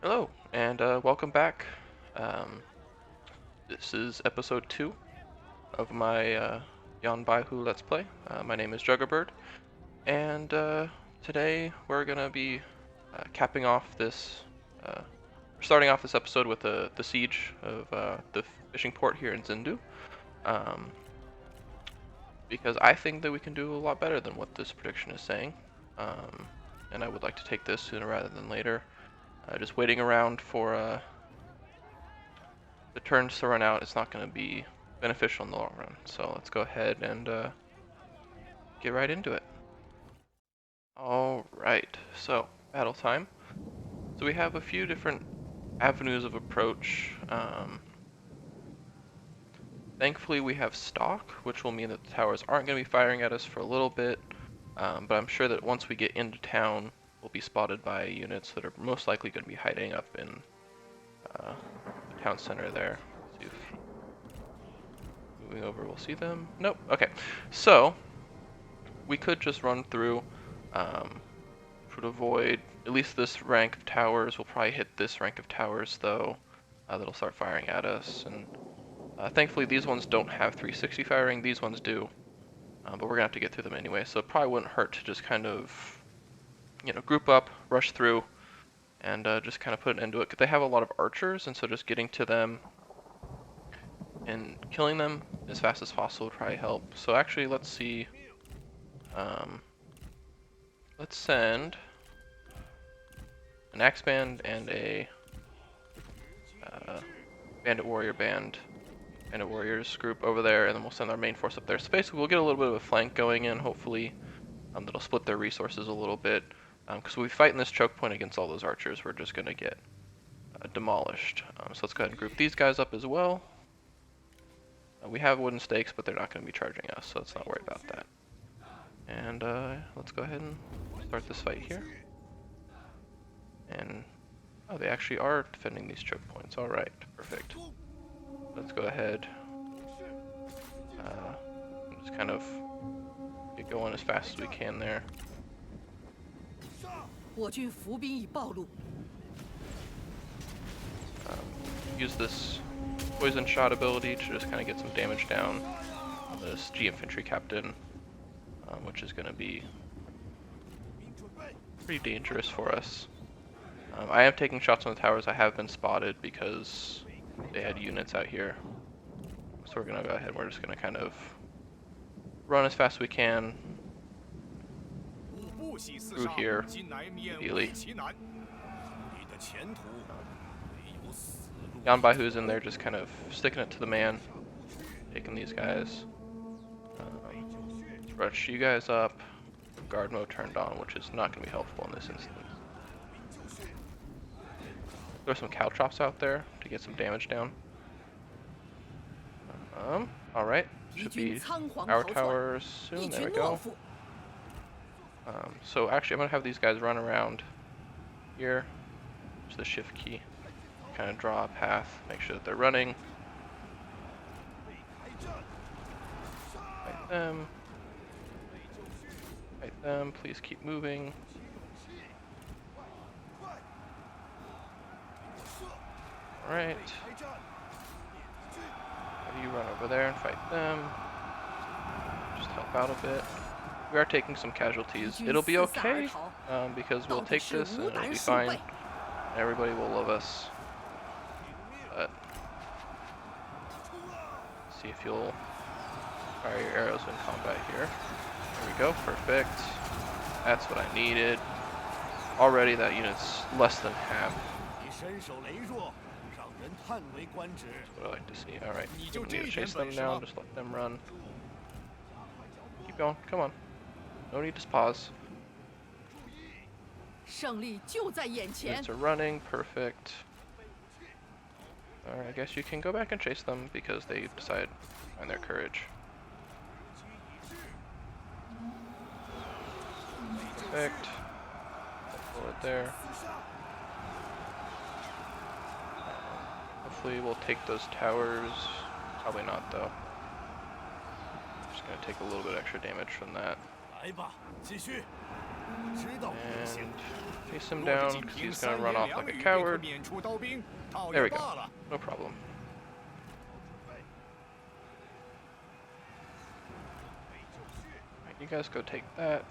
Hello, and welcome back. Um, this is episode 2 of my Yan Baihu Let's Play. My name is Juggerbird, and today we're going to be capping off this, starting off this episode with the siege of the fishing port here in Zindu, um, because I think that we can do a lot better than what this prediction is saying, and I would like to take this sooner rather than later. Just waiting around for the turns to run out is not going to be beneficial in the long run. So let's go ahead and get right into it. Alright, so battle time. So we have a few different avenues of approach. Thankfully we have stock, which will mean that the towers aren't going to be firing at us for a little bit. But I'm sure that once we get into town, we'll be spotted by units that are most likely going to be hiding up in the town center there. Let's see if moving over, we'll see them. Nope. Okay. So we could just run through, would avoid at least this rank of towers. We'll probably hit this rank of towers though. That'll start firing at us, and thankfully these ones don't have 360 firing. These ones do, but we're gonna have to get through them anyway. So it probably wouldn't hurt to just kind of, group up, rush through, and just kind of put an end to it. Because they have a lot of archers, and so just getting to them and killing them as fast as possible would probably help. So actually, let's see. Let's send an axe band and a bandit warriors group over there, and then we'll send our main force up there. So basically, we'll get a little bit of a flank going in, hopefully. That'll split their resources a little bit. Because we fight in this choke point against all those archers, we're just going to get demolished. So let's go ahead and group these guys up as well. We have wooden stakes, but they're not going to be charging us, so let's not worry about that. And let's go ahead and start this fight here. And oh, they actually are defending these choke points. All right, perfect. Let's go ahead. Just kind of get going as fast as we can there. Use this poison shot ability to just kind of get some damage down on this G infantry captain, which is going to be pretty dangerous for us. I am taking shots on the towers. I have been spotted because they had units out here. So we're going to go ahead and we're just going to kind of run as fast as we can through here, ideally. Yan Baihu's in there just kind of sticking it to the man, taking these guys. Rush you guys up. Guard mode turned on, which is not going to be helpful in this instance. Throw some caltrops out there to get some damage down. Alright. Should be our towers soon. There we go. So actually I'm going to have these guys run around here. Just the shift key. Kind of draw a path, make sure that they're running. Fight them. Fight them. Please keep moving. Alright. You run over there and fight them. Just help out a bit. We are taking some casualties. It'll be okay, because we'll take this and it'll be fine. Everybody will love us. But see if you'll fire your arrows in combat here. There we go, perfect. That's what I needed. Already that unit's less than half. That's what I like to see. Alright, we don't need to chase them now, just let them run. Keep going, come on. No need to pause. Units are running, perfect. Alright, I guess you can go back and chase them because they decided to find their courage. Perfect. Pull it there. Hopefully we'll take those towers. Probably not though. Just gonna take a little bit extra damage from that. And chase him down because he's going to run off like a coward. There we go. No problem. Alright, you guys go take that.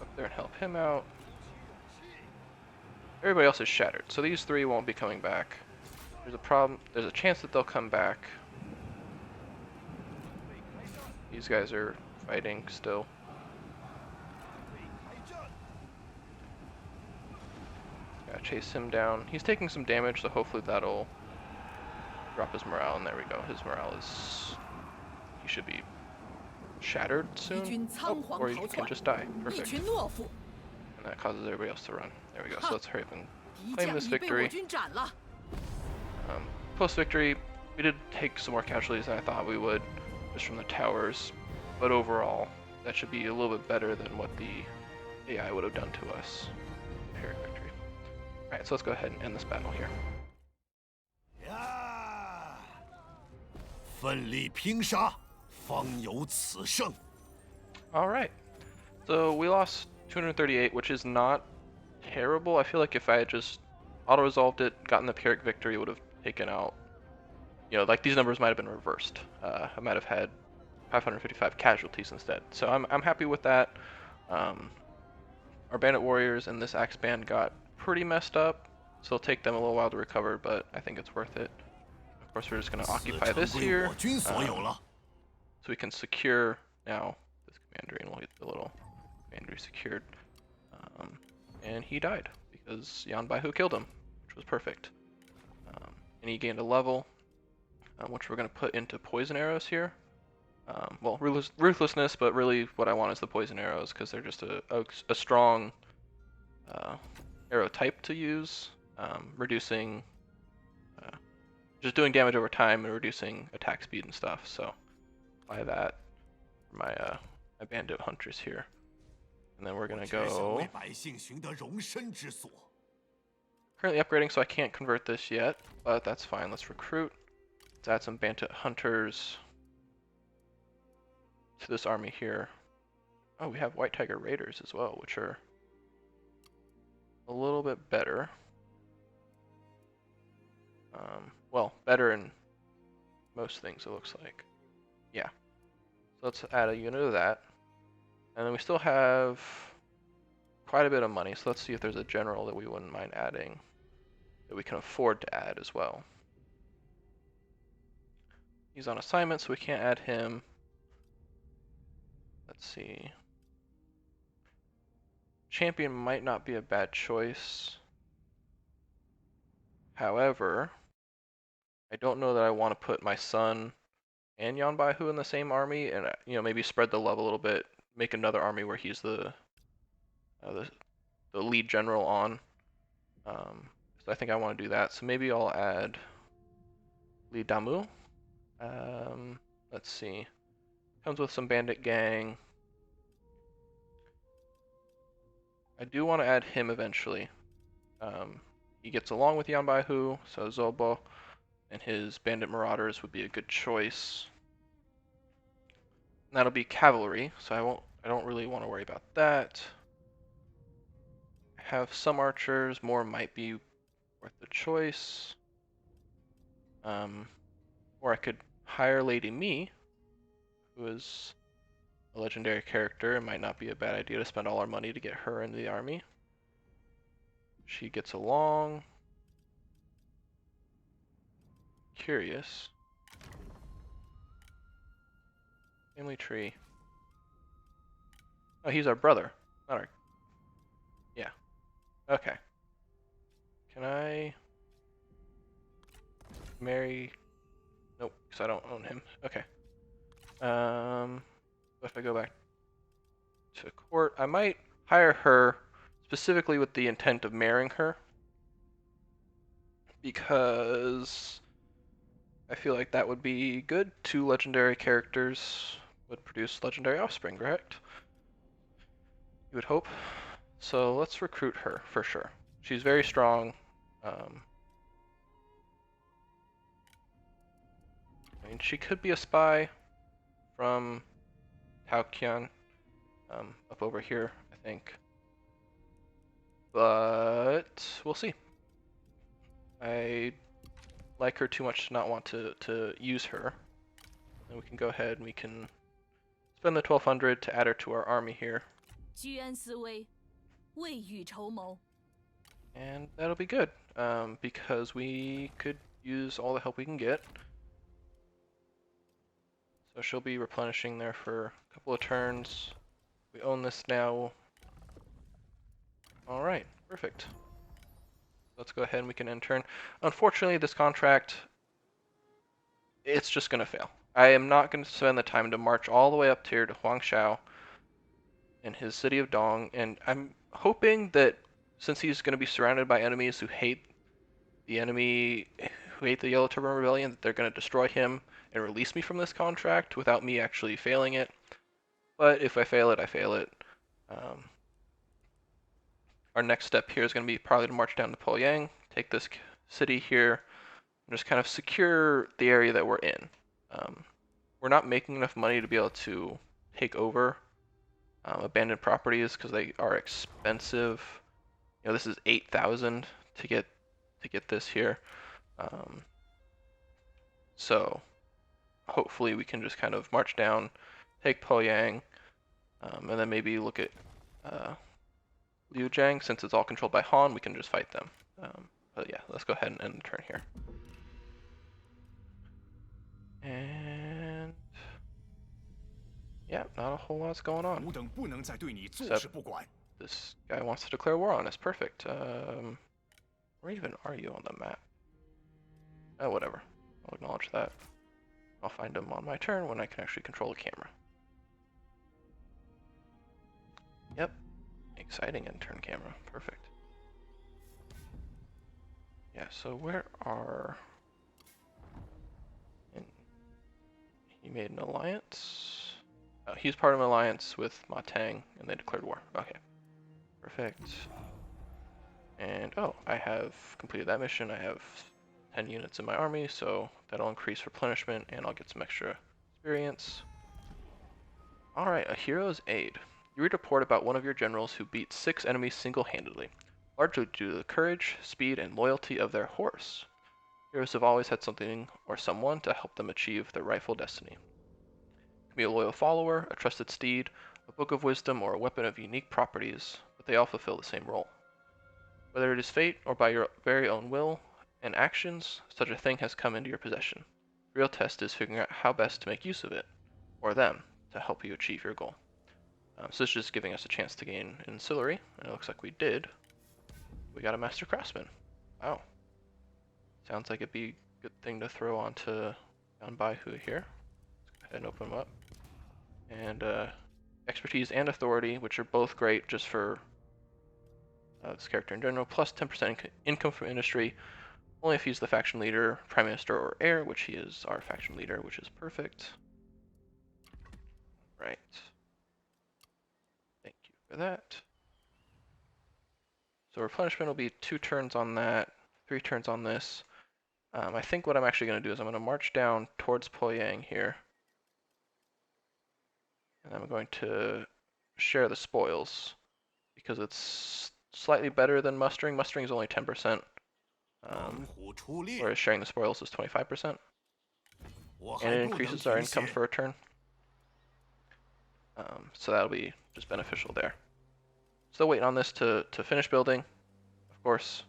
Up there and help him out. Everybody else is shattered, so these three won't be coming back. There's a problem. There's a chance that they'll come back. These guys are fighting still. Gotta chase him down. He's taking some damage, so hopefully that'll drop his morale, and there we go. His morale is... he should be shattered soon. Oh, or he can just die. Perfect. And that causes everybody else to run. There we go. So let's hurry up and claim this victory. Post victory, we did take some more casualties than I thought we would, just from the towers. But overall, that should be a little bit better than what the AI would have done to us. Pyrrhic victory. Alright, so let's go ahead and end this battle here. 奋力拼杀，方有此胜。 Alright, so we lost 238, which is not terrible. I feel like if I had just auto-resolved it, gotten the Pyrrhic victory, would have taken out, you know, like these numbers might have been reversed. I might have had 555 casualties instead. So I'm happy with that. Our bandit warriors and this axe band got pretty messed up, so it'll take them a little while to recover, but I think it's worth it. Of course, we're just going to occupy this here, so we can secure now this commandery, and we'll get the little commandery secured. And he died because Yan Baihu killed him, which was perfect. And he gained a level, which we're going to put into poison arrows here. Well, ruthlessness, but really what I want is the poison arrows because they're just a strong arrow type to use, reducing, just doing damage over time and reducing attack speed and stuff. So apply that for my my bandit hunters here, and then we're gonna go. Currently upgrading, so I can't convert this yet, but that's fine. Let's recruit. Let's add some bandit hunters to this army here. Oh, we have White Tiger Raiders as well, which are a little bit better. Well, better in most things, it looks like. Yeah. So let's add a unit of that. And then we still have quite a bit of money, so let's see if there's a general that we wouldn't mind adding, that we can afford to add as well. He's on assignment, so we can't add him. Let's see. Champion might not be a bad choice. However, I don't know that I want to put my son and Yan Baihu in the same army, and you know, maybe spread the love a little bit, make another army where he's the lead general on. So I think I want to do that. So maybe I'll add Li Damu. Let's see. Comes with some bandit gang. I do want to add him eventually. He gets along with Yan Baihu, so Zobo and his bandit marauders would be a good choice. And that'll be cavalry, so I don't really want to worry about that. Have some archers, more might be worth the choice. Or I could hire Lady Mi, who is a legendary character. It might not be a bad idea to spend all our money to get her into the army. She gets along. Curious. Family tree. Oh, he's our brother, not our... Yeah. Okay. Can I marry... Nope, because I don't own him. Okay. If I go back to court, I might hire her specifically with the intent of marrying her, because I feel like that would be good. 2 legendary characters would produce legendary offspring, correct? You would hope. So let's recruit her for sure. She's very strong. I mean, she could be a spy from Taoqian up over here. I think. But we'll see. I like her too much to not want to use her. And we can go ahead and we can spend the 1200 to add her to our army here. And that'll be good, because we could use all the help we can get. So she'll be replenishing there for a couple of turns. We own this now. Alright, perfect. Let's go ahead and we can end turn. Unfortunately, this contract, it's just going to fail. I am not going to spend the time to march all the way up here to Huangshao in his city of Dong, and I'm hoping that since he's going to be surrounded by enemies who hate the Yellow Turban Rebellion, that they're going to destroy him and release me from this contract without me actually failing it. But if I fail it, I fail it. Our next step here is going to be probably to march down to Poyang, take this city here, and just kind of secure the area that we're in. We're not making enough money to be able to take over abandoned properties because they are expensive. You know, this is 8,000 to get this here. So hopefully we can just kind of march down, take Poyang, and then maybe look at Liujiang. Since it's all controlled by Han, we can just fight them. But yeah, let's go ahead and end the turn here. And yeah, not a whole lot's going on. Except this guy wants to declare war on us. Perfect. Where even are you on the map? Oh, whatever. I'll acknowledge that. I'll find him on my turn when I can actually control the camera. Yep. Exciting end turn camera. Perfect. Yeah, so where are... He made an alliance. Oh, he's part of an alliance with Ma Tang, and they declared war. Okay. Perfect. And, oh, I have completed that mission. I have 10 units in my army, so that'll increase replenishment, and I'll get some extra experience. Alright, a hero's aid. You read a report about one of your generals who beat 6 enemies single-handedly, largely due to the courage, speed, and loyalty of their horse. Heroes have always had something or someone to help them achieve their rightful destiny. It can be a loyal follower, a trusted steed, a book of wisdom, or a weapon of unique properties, but they all fulfill the same role. Whether it is fate or by your very own will and actions, such a thing has come into your possession. The real test is figuring out how best to make use of it, or them, to help you achieve your goal. So this is just giving us a chance to gain ancillary, and it looks like we did. We got a Master Craftsman. Wow. Sounds like it'd be a good thing to throw onto Yan Baihu here. Let's go ahead and open them up. And expertise and authority, which are both great just for this character in general, plus 10% income from industry, only if he's the faction leader, prime minister, or heir, which he is our faction leader, which is perfect. Right. Thank you for that. So replenishment will be 2 turns on that, 3 turns on this. I think what I'm actually going to do is I'm going to march down towards Poyang here. And I'm going to share the spoils, because it's slightly better than mustering. Mustering is only 10%, whereas sharing the spoils is 25%. And it increases our income for a turn. So that'll be just beneficial there. Still waiting on this to finish building, of course.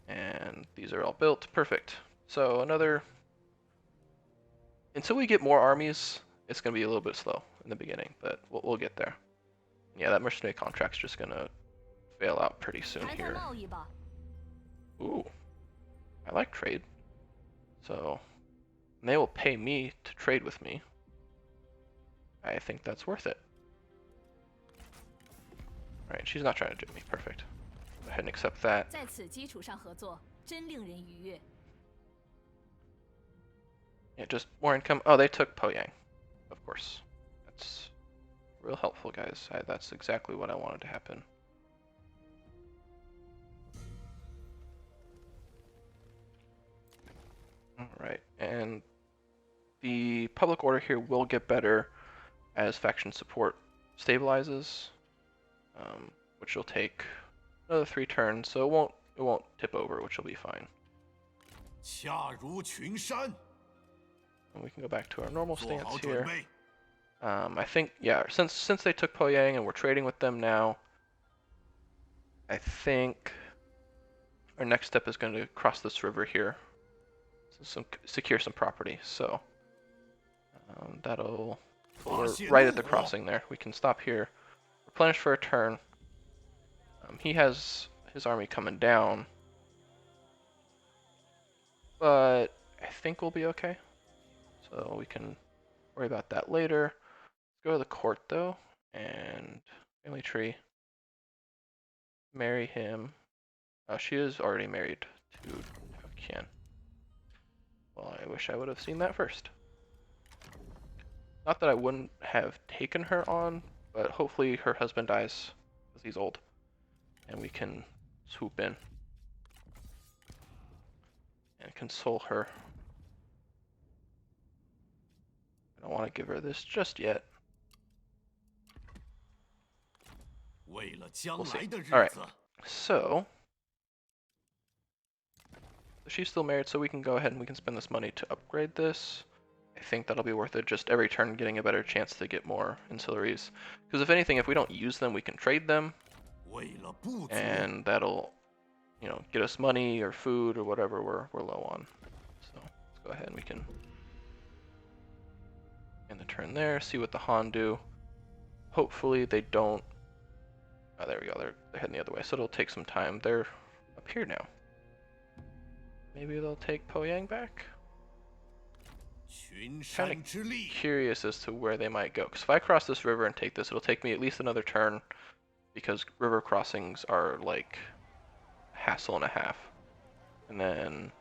And these are all built. Perfect. So until we get more armies, it's going to be a little bit slow in the beginning, but we'll get there. Yeah, that mercenary contract's just going to fail out pretty soon here. Ooh, I like trade. So they will pay me to trade with me. I think that's worth it. Alright, she's not trying to do me. Perfect. Go ahead and accept that. Yeah, just more income. Oh, they took Poyang. Of course. That's real helpful, guys. That's exactly what I wanted to happen. Alright, and the public order here will get better as faction support stabilizes, which will take another 3 turns, so it won't tip over, which will be fine. 恰如群山， And we can go back to our normal 做 stance 好准 here. 备。 I think, yeah, since they took Poyang and we're trading with them now, I think our next step is going to cross this river here, secure some property. So that'll, we're right at the crossing there. We can stop here, replenish for a turn. He has his army coming down, but I think we'll be okay. So we can worry about that later. Let's go to the court though, and family tree. Marry him. She is already married to Qian. Well, I wish I would have seen that first. Not that I wouldn't have taken her on, but hopefully her husband dies because he's old, and we can swoop in and console her. I don't want to give her this just yet. 为了将 We'll 来 see. 的日 All right. 子， So she's still married, so we can go ahead and we can spend this money to upgrade this. I think that'll be worth it, just every turn getting a better chance to get more ancillaries. Because if anything, if we don't use them, we can trade them, 为了部族， and that'll, you know, get us money or food or whatever we're low on. So let's go ahead and we can end the turn there, see what the Han do. Hopefully they don't. Oh, there we go. They're heading the other way, so it'll take some time. They're up here now. Maybe they'll take Poyang back. 群 Kind 山之力， Curious as to where they might go. Because if I cross this river and take this, it'll take me at least another turn, because river crossings are like hassle and a half. And then,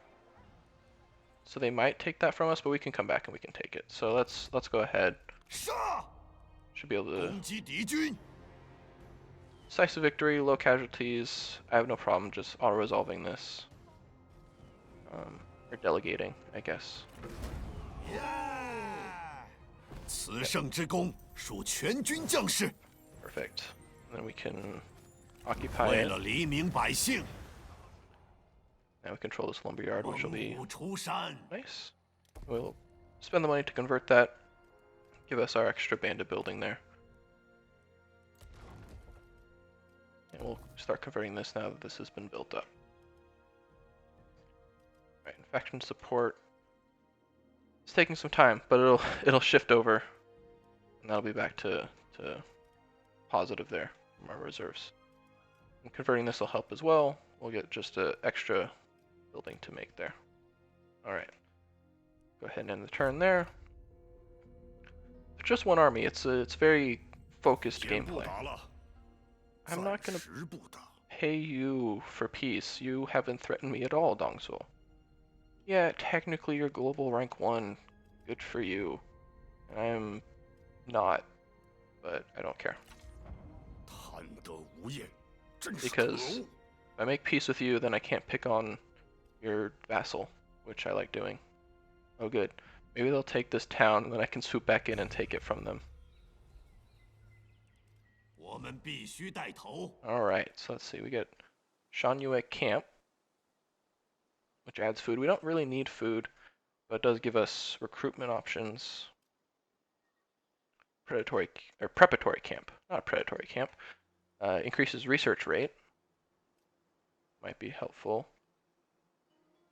so they might take that from us, but we can come back and we can take it. So let's go ahead. 杀！ Should be able to 攻击敌军， decisive victory, low casualties. I have no problem just auto resolving this, or delegating, I guess. 此胜之功属全军将士。 Perfect. And then we can occupy 为 it. 了黎民百姓， Now we control this lumberyard, which will 猛 be 虎出山， nice. We'll spend the money to convert that. Give us our extra bandit building there. And we'll start converting this now that this has been built up. Right, faction support. It's taking some time, but it'll shift over, and that'll be back to positive there from our reserves. And converting this will help as well. We'll get just an extra building to make there. All right, go ahead and end the turn there. Just one army. It's very focused 先不 gameplay. 打了， I'm not 暂 gonna 时不打。 pay you for peace. You haven't threatened me at all, Dongsuo. Yeah, technically you're global rank 1. Good for you. I'm not, but I don't care. 贪得无厌，真是可 Because 恶！ if I make peace with you, then I can't pick on your vassal, which I like doing. Oh good. Maybe they'll take this town, and then I can swoop back in and take it from them. 我们必须带头。 Alright, so let's see. We get Shanyue Camp, which adds food. We don't really need food, but it does give us recruitment options. Preparatory camp, not a predatory camp. Increases research rate. Might be helpful.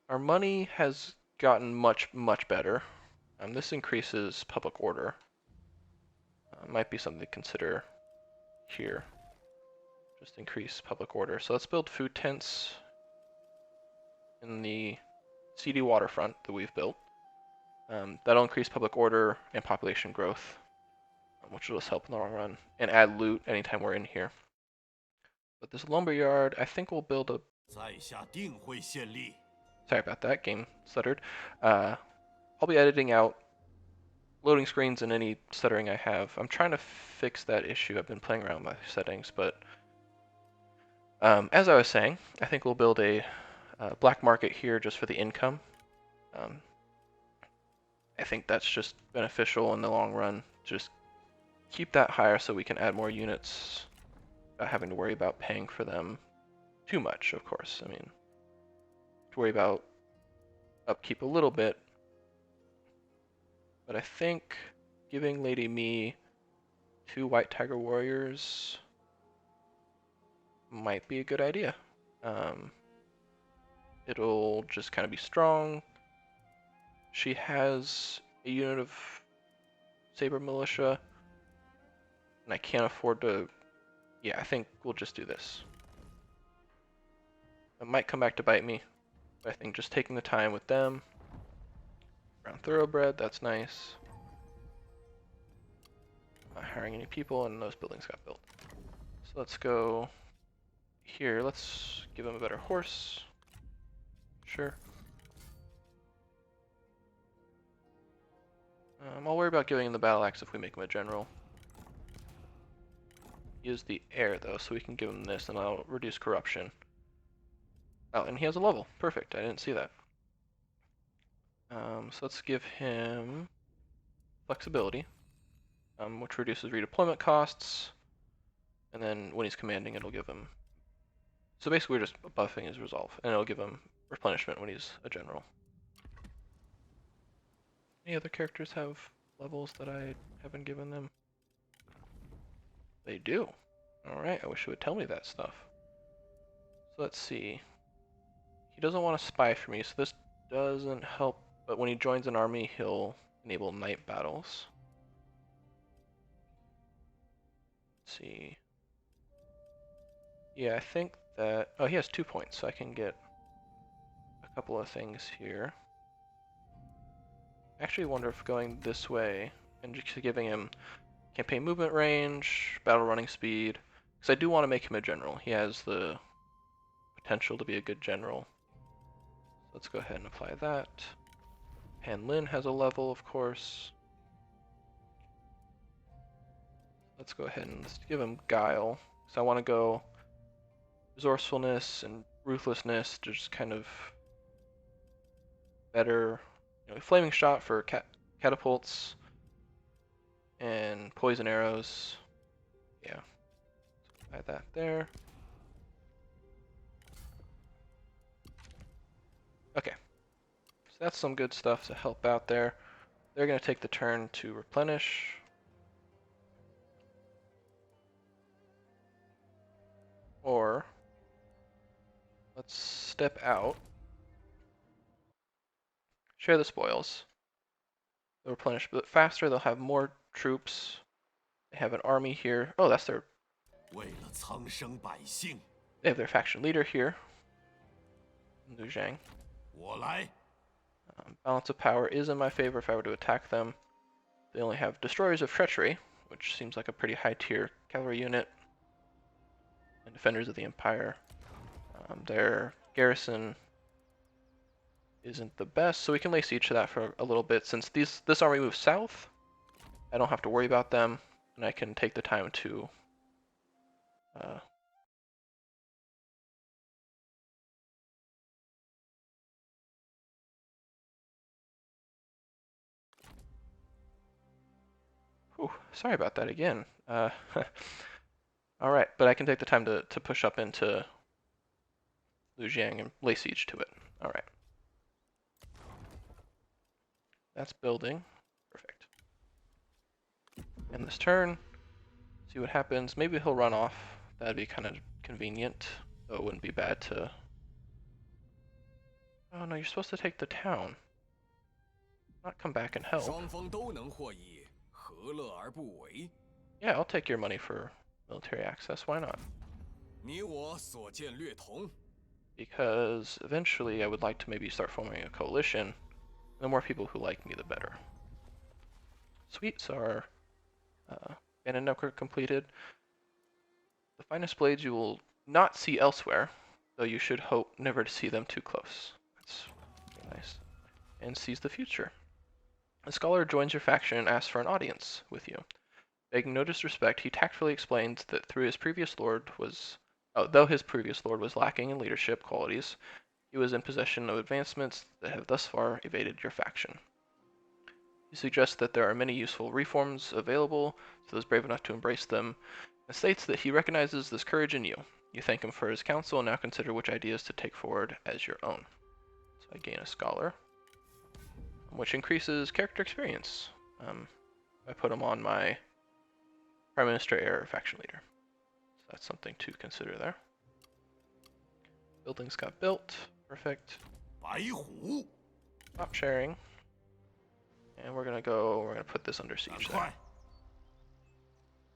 Our money has gotten much better. This increases public order. Might be something to consider here. Just increase public order. So let's build food tents in the CD waterfront that we've built. That'll increase public order and population growth, which will just help in the long run, and add loot anytime we're in here. But this lumberyard, I think we'll build a... 在下定会献力。 Sorry about that, game stuttered. I'll be editing out loading screens and any stuttering I have. I'm trying to fix that issue. I've been playing around with my settings, but as I was saying, I think we'll build a black market here just for the income. I think that's just beneficial in the long run. Just keep that higher so we can add more units without having to worry about paying for them too much, of course. I mean, to worry about upkeep a little bit, but I think giving Lady Me 2 White Tiger Warriors might be a good idea. It'll just kind of be strong. She has a unit of Saber Militia, and I can't afford to... Yeah, I think we'll just do this. It might come back to bite me, but I think just taking the time with them. Brown Thoroughbred, that's nice. Not hiring any people, and those buildings got built. So let's go here. Let's give him a better horse. Sure. I'll worry about giving him the battle axe if we make him a general. He is the heir though, so we can give him this and that'll reduce corruption. Oh, and he has a level. Perfect, I didn't see that. So let's give him flexibility, which reduces redeployment costs. And then when he's commanding, it'll give him... So basically we're just buffing his resolve, and it'll give him replenishment when he's a general. Any other characters have levels that I haven't given them? They do. Alright, I wish it would tell me that stuff. So let's see. He doesn't want to spy for me, so this doesn't help, but when he joins an army, he'll enable night battles. Let's see. Yeah, I think that... Oh, he has 2 points, so I can get a couple of things here. I actually wonder if going this way and just giving him campaign movement range, battle running speed, because I do want to make him a general. He has the potential to be a good general. Let's go ahead and apply that. Han Lin has a level, of course. Let's go ahead and let's give him Guile. So I want to go resourcefulness and ruthlessness to just kind of better, flaming shot for catapults and poison arrows. Yeah, add that there. Okay, so that's some good stuff to help out there. They're going to take the turn to replenish. Or let's step out. Share the spoils. They'll replenish a bit faster. They'll have more troops. They have an army here. Oh, that's their... They have their faction leader here. Liu Zhang. Balance of power is in my favor if I were to attack them. They only have Destroyers of Treachery, which seems like a pretty high tier cavalry unit. And Defenders of the Empire. Their garrison isn't the best, so we can lay siege to that for a little bit. Since this army moves south, I don't have to worry about them, and I can take the time to whew, sorry about that again. Alright, but I can take the time to push up into Lujiang and lay siege to it. Alright. That's building. Perfect. End this turn. See what happens. Maybe he'll run off. That'd be kind of convenient. Though it wouldn't be bad to... Oh no, you're supposed to take the town. Not come back and help. Yeah, I'll take your money for military access. Why not? Because eventually I would like to maybe start forming a coalition. The more people who like me, the better. Sweet, so our Bandit network completed. The finest blades you will not see elsewhere, though you should hope never to see them too close. That's really nice. And sees the future. A scholar joins your faction and asks for an audience with you. Begging no disrespect, he tactfully explains that though his previous lord was lacking in leadership qualities, he was in possession of advancements that have thus far evaded your faction. He suggests that there are many useful reforms available to those brave enough to embrace them, and states that he recognizes this courage in you. You thank him for his counsel and now consider which ideas to take forward as your own. So I gain a scholar, which increases character experience. I put him on my Prime Minister heir faction leader. So that's something to consider there. Buildings got built. Perfect. 白虎， Stop sharing. And we're gonna put this under 赶 siege there. 快，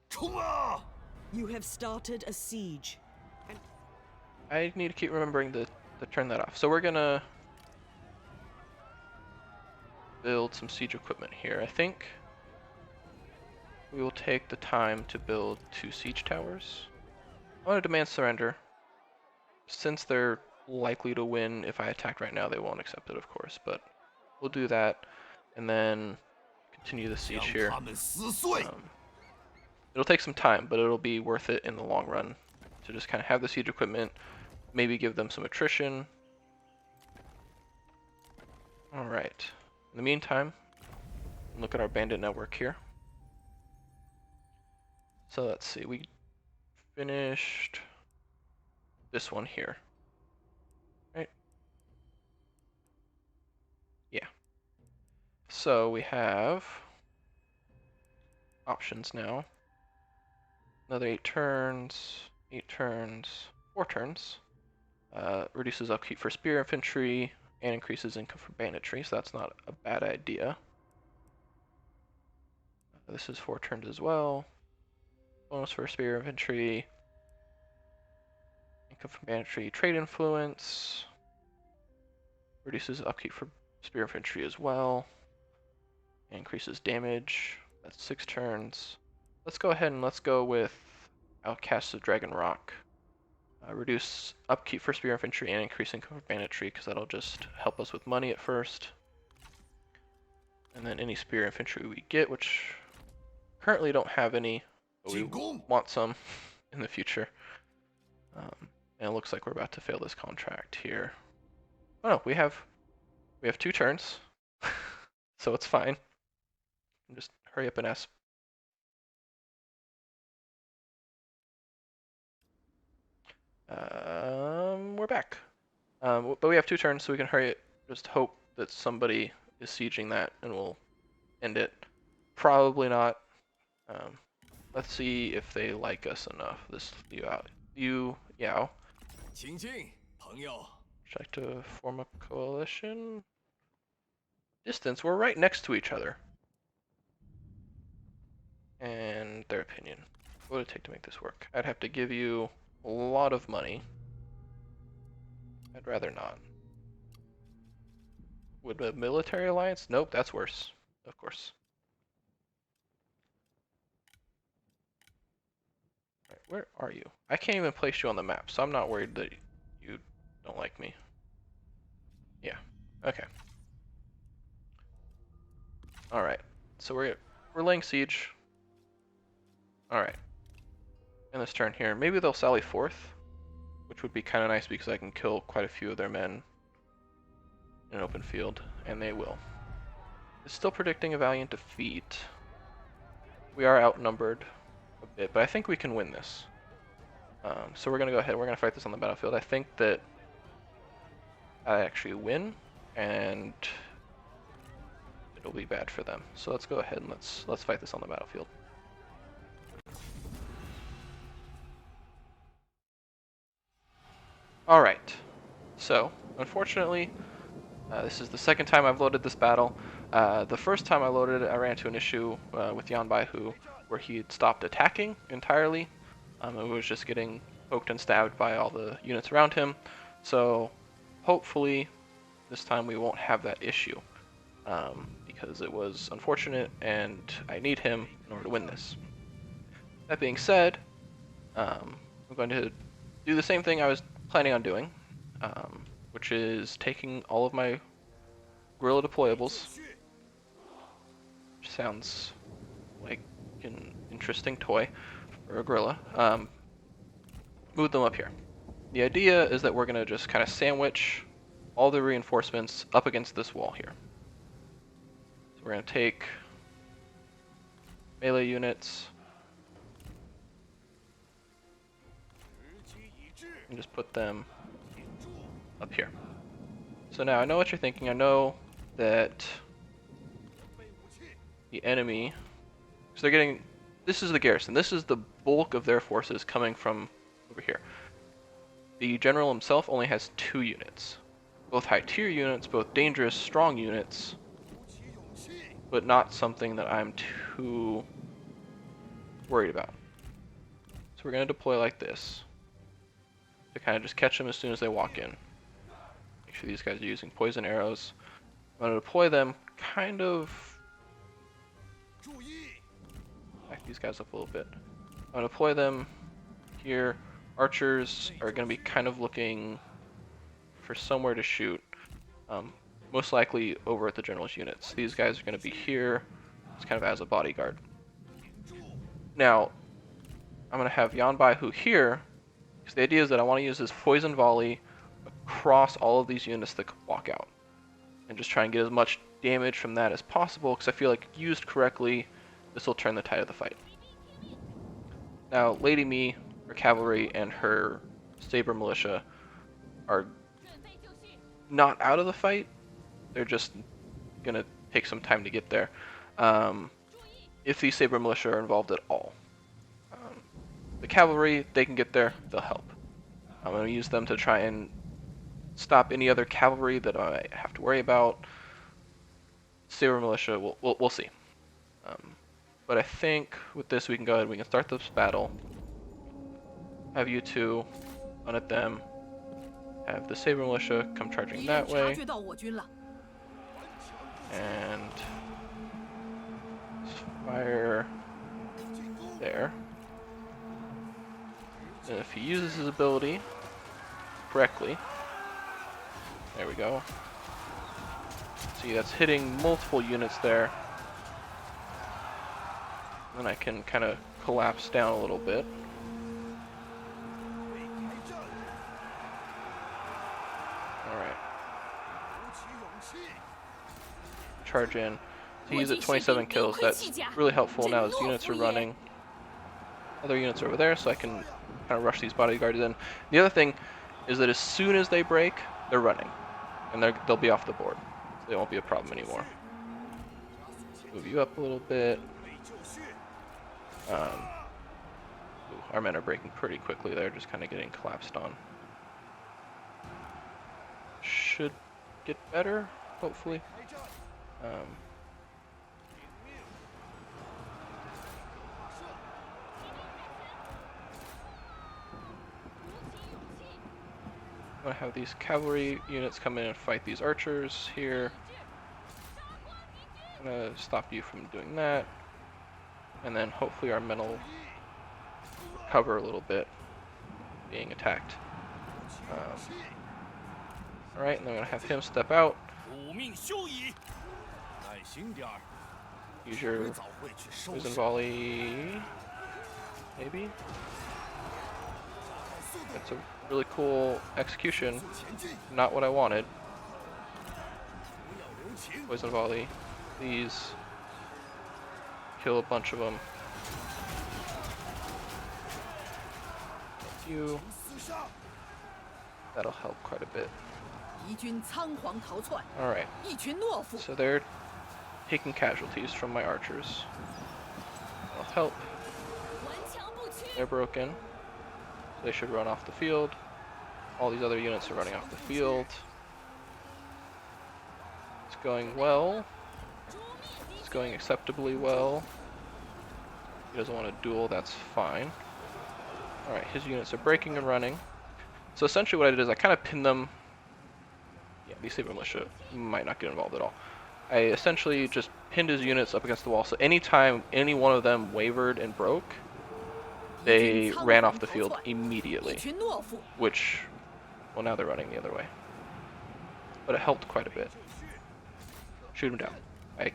冲啊！ You have started a siege. I need to keep remembering to turn that off. So we're gonna build some siege equipment here. I think we will take the time to build 2 siege towers. I want to demand surrender. Since they're likely to win if I attack right now, they won't accept it, of course, but we'll do that and then continue the siege 将 here. 他们撕碎！ It'll take some time, but it'll be worth it in the long run to just kind of have the siege equipment, maybe give them some attrition. Alright. In the meantime, look at our bandit network here. So let's see, we finished this one here. Right? Yeah. So we have options now. Another 8 turns, 8 turns, 4 turns. Reduces upkeep for spear infantry and increases income for banditry, so that's not a bad idea. This is 4 turns as well. Bonus for spear infantry. Income from banditry, trade influence. Reduces upkeep for spear infantry as well. Increases damage. That's 6 turns. Let's go ahead and let's go with Outcasts of Dragon Rock. Reduce upkeep for spear infantry and increase income for banditry because that'll just help us with money at first. And then any spear infantry we get, which currently don't have any, but we 进攻！ want some in the future. And it looks like we're about to fail this contract here. Oh no, we have 2 turns, so it's fine. Just hurry up and ask. We're back. But we have 2 turns, so we can hurry it. Just hope that somebody is sieging that, and we'll end it. Probably not. Let's see if they like us enough. This Yu Yao. 请进，朋友。 Try to form a coalition. Distance, we're right next to each other. And their opinion. What would it take to make this work? I'd have to give you a lot of money. I'd rather not. Would a military alliance? Nope, that's worse. Of course. Right, where are you? I can't even place you on the map, so I'm not worried that you don't like me. Yeah, okay. Alright, so we're laying siege. Alright. In this turn here, maybe they'll sally forth, which would be kind of nice because I can kill quite a few of their men in an open field, and they will. It's still predicting a valiant defeat. We are outnumbered a bit, but I think we can win this. So we're going to go ahead, we're going to fight this on the battlefield. I think that I actually win, and it'll be bad for them. So let's go ahead and let's fight this on the battlefield. Alright, so unfortunately, this is the second time I've loaded this battle. The first time I loaded it, I ran into an issue with Yan Baihu where he had stopped attacking entirely. It was just getting poked and stabbed by all the units around him. So hopefully this time we won't have that issue because it was unfortunate and I need him in order to win this. That being said, I'm going to do the same thing I was planning on doing, which is taking all of my guerrilla deployables, which sounds like an interesting toy for a guerrilla, move them up here. The idea is that we're going to just kind of sandwich all the reinforcements up against this wall here. So we're going to take melee units and just put them up here. So now I know what you're thinking. I know that the enemy, so they're getting, this is the garrison. This is the bulk of their forces coming from over here. The general himself only has 2 units. Both high tier units, both dangerous, strong units, but not something that I'm too worried about. So we're going to deploy like this to kind of just catch them as soon as they walk in. Make sure these guys are using poison arrows. I'm going to deploy them kind of, back these guys up a little bit. I'm going to deploy them here. Archers are going to be kind of looking for somewhere to shoot. Most likely over at the general's units. These guys are going to be here, just kind of as a bodyguard. Now, I'm going to have Yan Baihu here, because the idea is that I want to use this poison volley across all of these units that walk out. And just try and get as much damage from that as possible, because I feel like used correctly, this will turn the tide of the fight. Now, Lady Me, her cavalry, and her saber militia are not out of the fight. They're just going to take some time to get there. If these saber militia are involved at all. The cavalry, they can get there, they'll help. I'm going to use them to try and stop any other cavalry that I have to worry about. Saber militia, we'll see. But I think with this we can go ahead, we can start this battle. Have you two run at them. Have the saber militia come charging that way. And fire there. And if he uses his ability correctly, there we go. See, that's hitting multiple units there. Then I can kind of collapse down a little bit. Alright. Charge in. So he's at 27 kills. That's really helpful now as units are running. Other units are over there, so I can kind of rush these bodyguards in. The other thing is that as soon as they break, they're running. And they'll be off the board. So they won't be a problem anymore. Move you up a little bit. Our men are breaking pretty quickly there, just kind of getting collapsed on. Should get better, hopefully. I'm going to have these cavalry units come in and fight these archers here. I'm going to stop you from doing that. And then hopefully our men will recover a little bit being attacked. Alright, and then I'm going to have him step out. Use your poison volley, maybe? That's a really cool execution. Not what I wanted. Poison volley, please. Kill a bunch of them. Thank you. That'll help quite a bit. Alright. So they're taking casualties from my archers. That'll help. They're broken. They should run off the field. All these other units are running off the field. It's going well. It's going acceptably well. He doesn't want to duel, that's fine. Alright, his units are breaking and running. So essentially what I did is I kind of pinned them. Yeah, these saber militia might not get involved at all. I essentially just pinned his units up against the wall, so anytime any one of them wavered and broke, they ran off the field immediately. Which, well, now they're running the other way. But it helped quite a bit. Shoot them down. I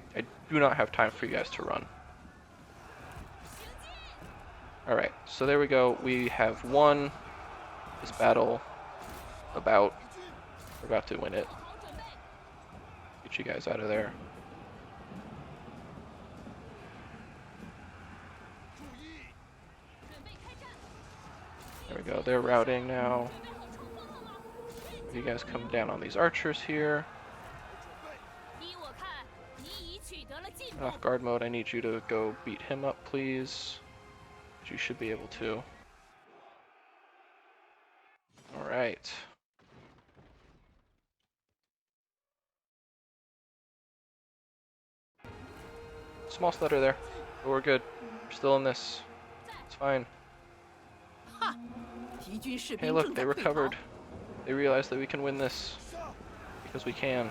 do not have time for you guys to run. Alright, so there we go. We have won this battle. We're about to win it. Get you guys out of there. There we go, they're routing now. You guys come down on these archers here. Off guard mode, I need you to go beat him up, please. You should be able to. Alright. Small stutter there, but we're good. We're still in this. It's fine. Hey look, they recovered. They realized that we can win this. Because we can.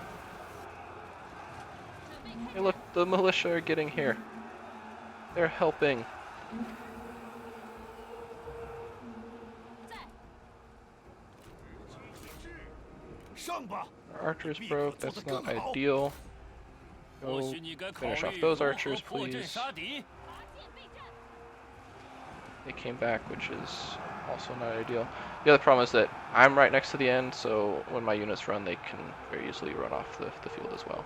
Hey look, the militia are getting here. They're helping. Our archers broke, that's not ideal. Go finish off those archers, please. They came back, which is also not ideal. The other problem is that I'm right next to the end, so when my units run, they can very easily run off the field as well.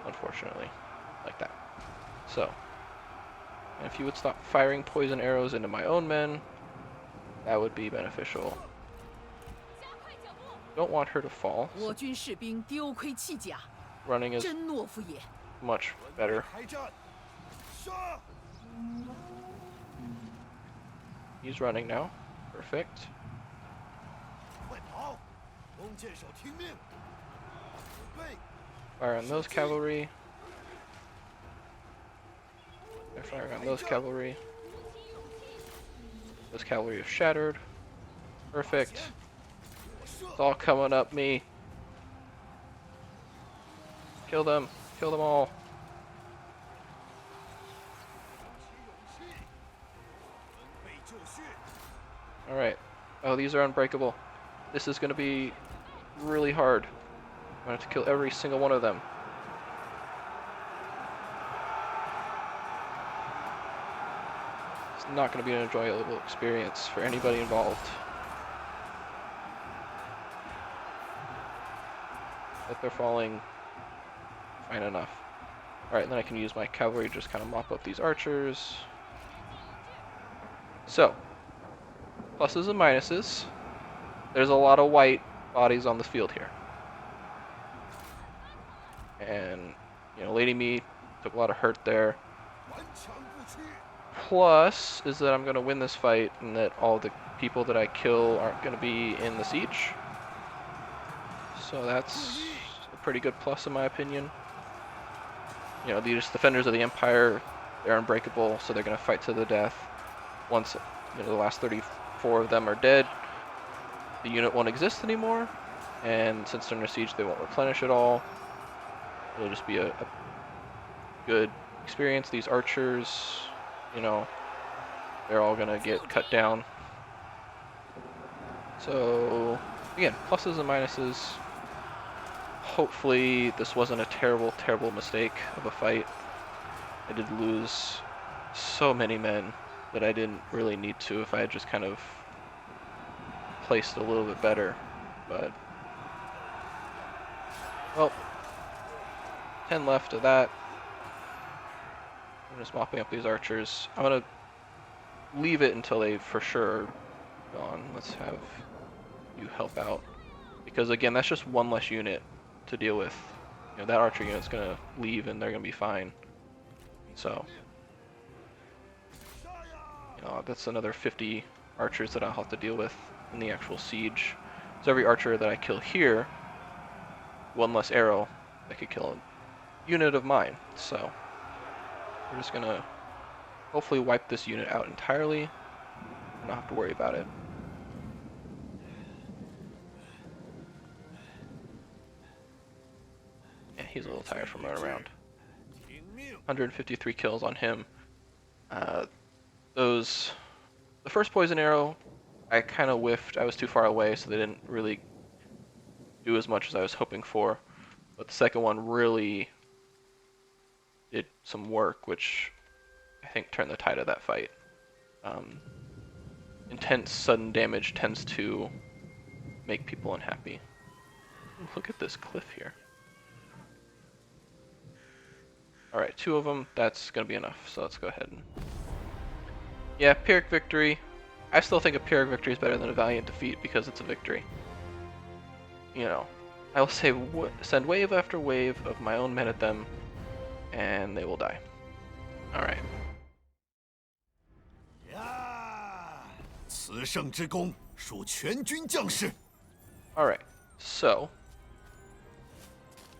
Unfortunately, like that. So, and if you would stop firing poison arrows into my own men, that would be beneficial. Don't want her to fall. So running is much better. He's running now. Perfect. Fire on those cavalry. They're firing on those cavalry. Those cavalry is shattered. Perfect. It's all coming up me. Kill them. Kill them all. Alright. Oh, these are unbreakable. This is going to be really hard. I'm going to have to kill every single one of them. It's not going to be an enjoyable experience for anybody involved. But they're falling fine enough. Alright, then I can use my cavalry to just kind of mop up these archers. So, pluses and minuses. There's a lot of white bodies on the field here. And, you know, Lady Me took a lot of hurt there. Plus is that I'm going to win this fight and that all the people that I kill aren't going to be in the siege. So that's a pretty good plus in my opinion. You know, these defenders of the Empire, they're unbreakable, so they're going to fight to the death. Once, you know, the last 34 of them are dead, the unit won't exist anymore, and since they're in a siege, they won't replenish at all. It'll just be a good experience. These archers, you know, they're all gonna get cut down. So, again, pluses and minuses. Hopefully this wasn't a terrible, terrible mistake of a fight. I did lose so many men that I didn't really need to if I had just kind of placed a little bit better, but well, 10 left of that. I'm just mopping up these archers. I'm gonna leave it until they for sure are gone. Let's have you help out, because again, that's just one less unit to deal with. You know, that archer unit's gonna leave and they're gonna be fine. So, you know, that's another 50 archers that I'll have to deal with in the actual siege. So every archer that I kill here, one less arrow that could kill a unit of mine. So we're just gonna hopefully wipe this unit out entirely and not have to worry about it. Yeah, he's a little tired from running around. 153 kills on him. The first poison arrow, I kind of whiffed. I was too far away, so they didn't really do as much as I was hoping for. But the second one really did some work, which I think turned the tide of that fight. Intense sudden damage tends to make people unhappy. Look at this cliff here. Alright, 2 of them, that's going to be enough, so let's go ahead and... Yeah, Pyrrhic victory. I still think a Pyrrhic victory is better than a Valiant defeat because it's a victory. You know, I will say send wave after wave of my own men at them, and they will die. Alright. 呀，此胜之功属全军将士。Alright, so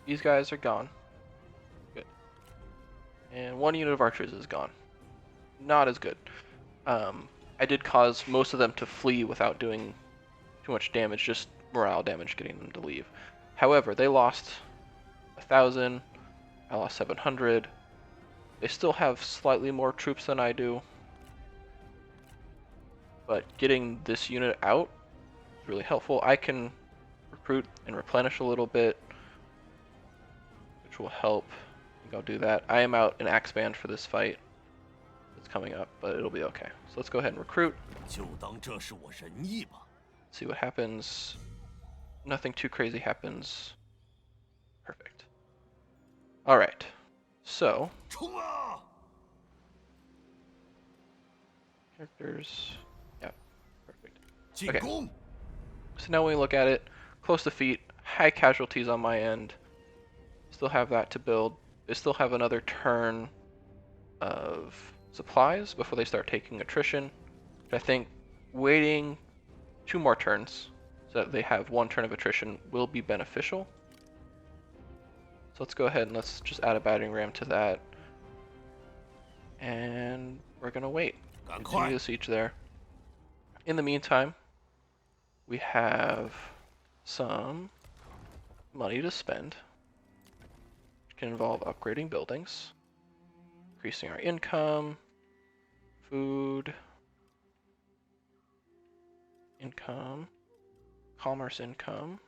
these guys are gone. Good. And one unit of archers is gone. Not as good. I did cause most of them to flee without doing too much damage, just morale damage getting them to leave. However, they lost 1,000, I lost 700. They still have slightly more troops than I do, but getting this unit out is really helpful. I can recruit and replenish a little bit, which will help. I think I'll do that. I am out in axe band for this fight that's coming up, but it'll be okay. So let's go ahead and recruit. 就当这是我仁义吧。 See what happens. Nothing too crazy happens. Perfect. Alright. So, 冲啊！ characters. Yeah, perfect. 进 Okay. 攻！ So now when we look at it, close defeat, high casualties on my end. Still have that to build. They still have another turn of supplies before they start taking attrition. But I think waiting 2 more turns so that they have 1 turn of attrition will be beneficial. So let's go ahead and let's just add a battering ram to that. And we're gonna wait. Continue the siege there. In the meantime, we have some money to spend, which can involve upgrading buildings, increasing our income, food, income, commerce income,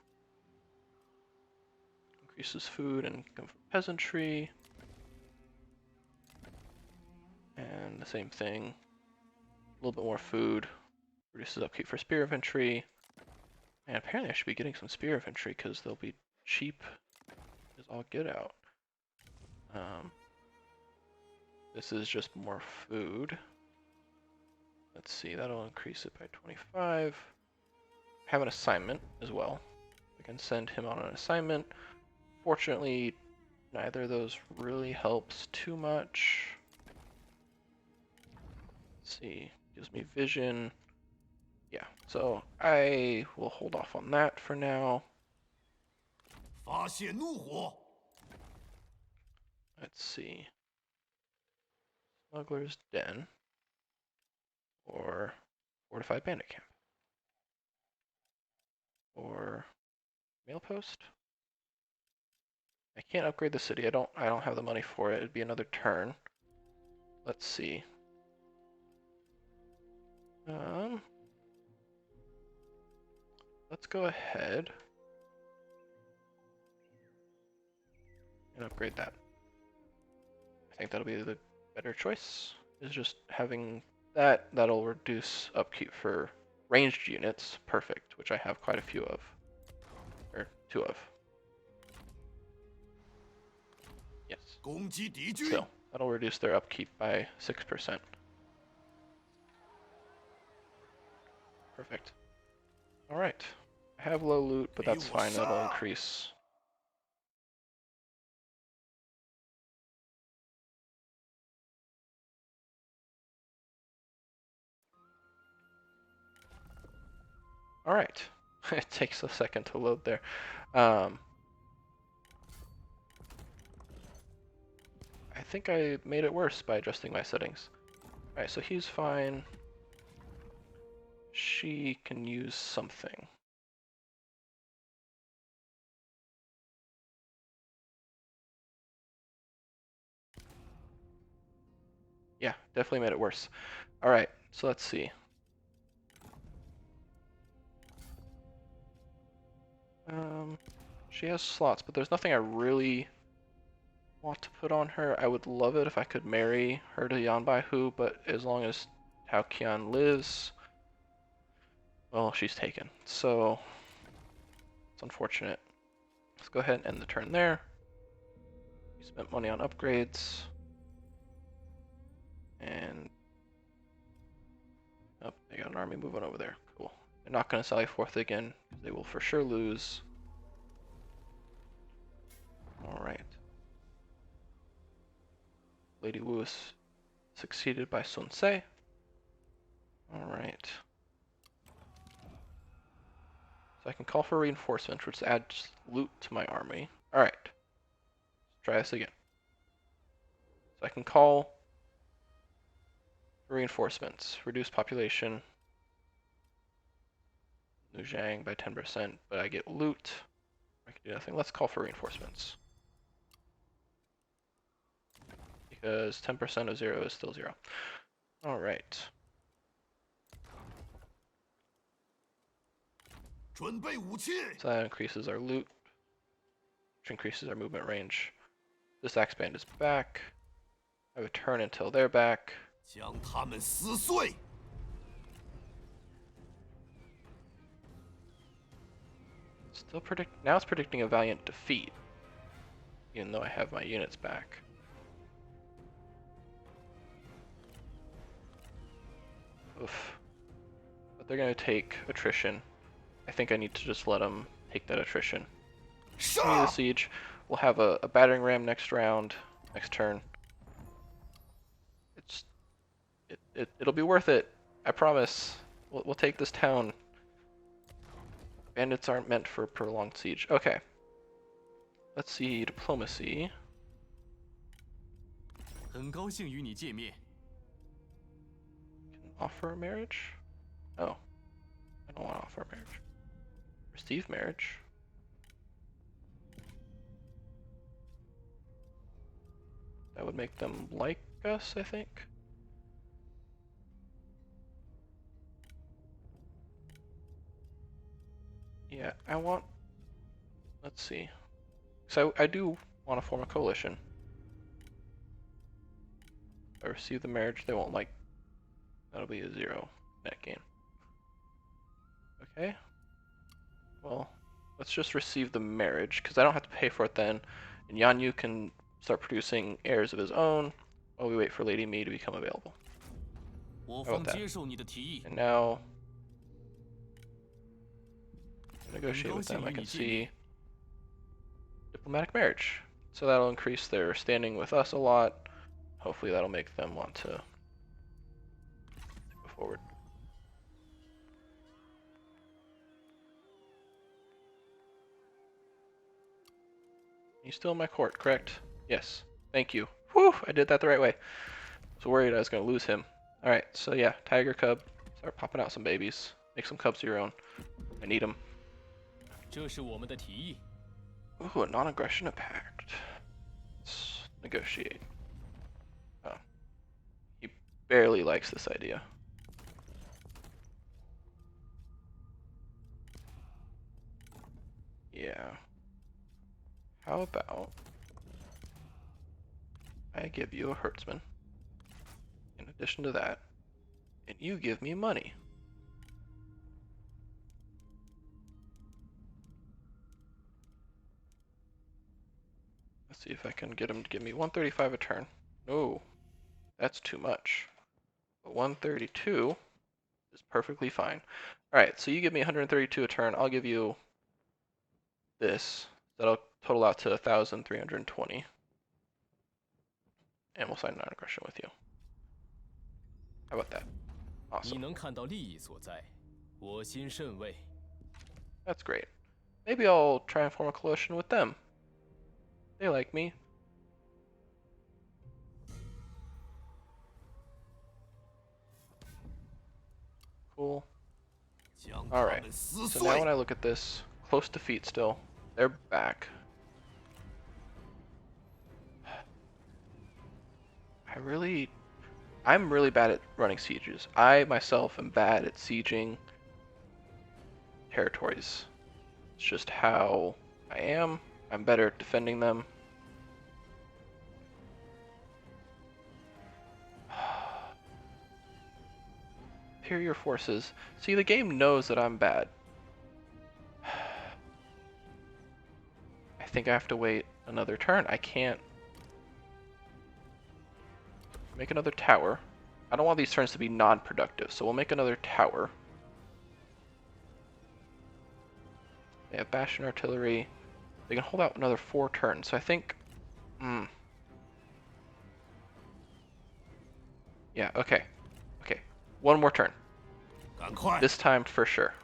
increases food and income for peasantry, and the same thing, a little bit more food, reduces upkeep for spear infantry, and apparently I should be getting some spear infantry because they'll be cheap as all get out. This is just more food. Let's see, that'll increase it by 25. Have an assignment as well. I can send him on an assignment. Fortunately, neither of those really helps too much. Let's see, gives me vision. Yeah, so I will hold off on that for now. 发泄怒火！ Let's see. Smuggler's Den. Or Fortified Bandit Camp. Or Mail Post. I can't upgrade the city. I don't have the money for it. It'd be another turn. Let's see. Let's go ahead and upgrade that. I think that'll be the better choice, is just having that. That'll reduce upkeep for ranged units. Perfect, which I have quite a few of. Or 2 of. Yes. 攻击敌军！ Still, that'll reduce their upkeep by 6%. Perfect. Alright. I have low loot, but that's fine. That'll increase. Alright. It takes a second to load there. I think I made it worse by adjusting my settings. Alright, so he's fine. She can use something. Yeah, definitely made it worse. Alright, so let's see. She has slots, but there's nothing I really want to put on her. I would love it if I could marry her to Yan Baihu, but as long as Tao Qian lives, well, she's taken. So, it's unfortunate. Let's go ahead and end the turn there. We spent money on upgrades. And Oh, they got an army moving over there. Cool. They're not going to sally forth again. They will for sure lose. Alright. Lady Wu is succeeded by Sun Ce. Alright. So I can call for reinforcements, which adds loot to my army. Alright. Let's try this again. So I can call for reinforcements. Reduce population. Nuzhang by 10%, but I get loot. I can do nothing. Let's call for reinforcements. Because 10% of 0 is still 0. Alright. 准备武器。 So that increases our loot, which increases our movement range. This axe band is back. I have a turn until they're back. 将他们撕碎。 Still now it's predicting a valiant defeat, even though I have my units back. Oof. But they're gonna take attrition. I think I need to just let them take that attrition. Continue the siege. We'll have a battering ram next round, next turn. It'll be worth it. I promise. We'll take this town. Bandits aren't meant for prolonged siege. Okay. Let's see diplomacy. 很高兴与你见面。 Can offer a marriage? Oh. I don't want to offer a marriage. Receive marriage. That would make them like us, I think. Yeah, I want... Let's see. So I do want to form a coalition. If I receive the marriage, they won't like... That'll be a 0 net gain. Okay. Well, let's just receive the marriage, because I don't have to pay for it then. And Yan Yu can start producing heirs of his own while we wait for Lady Mi to become available. 我 How 方 about that? 接受你的提议。 And now... negotiate with them, I can see diplomatic marriage. So that'll increase their standing with us a lot. Hopefully that'll make them want to go forward. You still in my court, correct? Yes. Thank you. Whew, I did that the right way. I was worried I was going to lose him. Alright, so yeah, tiger cub. Start popping out some babies. Make some cubs of your own. I need them. 这是我们的提议。 Ooh, a non-aggression pact. Let's negotiate. Oh. He barely likes this idea. Yeah. How about I give you a herdsman in addition to that, and you give me money. Let's see if I can get him to give me 135 a turn. No, that's too much. But 132 is perfectly fine. Alright, so you give me 132 a turn, I'll give you this. That'll total out to 1,320. And we'll sign non-aggression with you. How about that? 你 Awesome. 能看到利益所在，我心甚慰。 That's great. Maybe I'll try and form a coalition with them. They like me. Cool. 将他 Alright. 们撕 So now 碎 when I。look at this, close defeat still. They're back. I'm really bad at running sieges. I myself am bad at sieging territories. It's just how I am. I'm better at defending them. Superior forces. See, the game knows that I'm bad. I think I have to wait another turn. I can't make another tower. I don't want these turns to be non-productive, so we'll make another tower. They have Bastion Artillery. They can hold out another 4 turns, so I think... Yeah, okay. Okay. 1 more turn. 赶快！ This time for sure.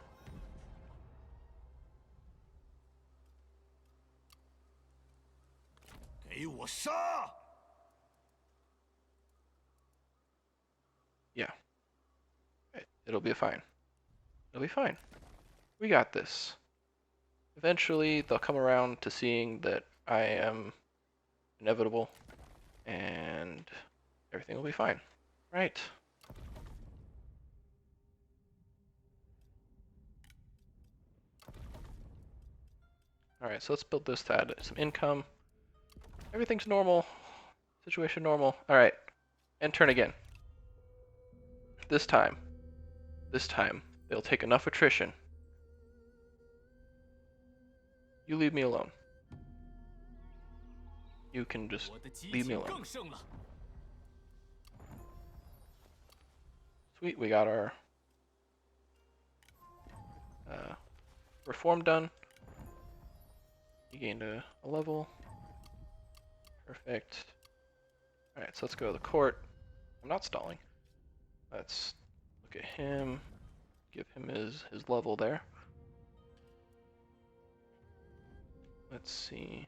给我杀！ Yeah. It'll be fine. It'll be fine. We got this. Eventually, they'll come around to seeing that I am inevitable, and everything will be fine. Right. Alright, so let's build this to add some income. Everything's normal. Situation normal. Alright. And turn again. This time, they'll take enough attrition. You leave me alone. You can just 我的激 leave me 情 alone. 更盛了。 Sweet, we got our reform done. You gained a level. Perfect. Alright, so let's go to the court. I'm not stalling. Let's look at him. Give him his level there. Let's see.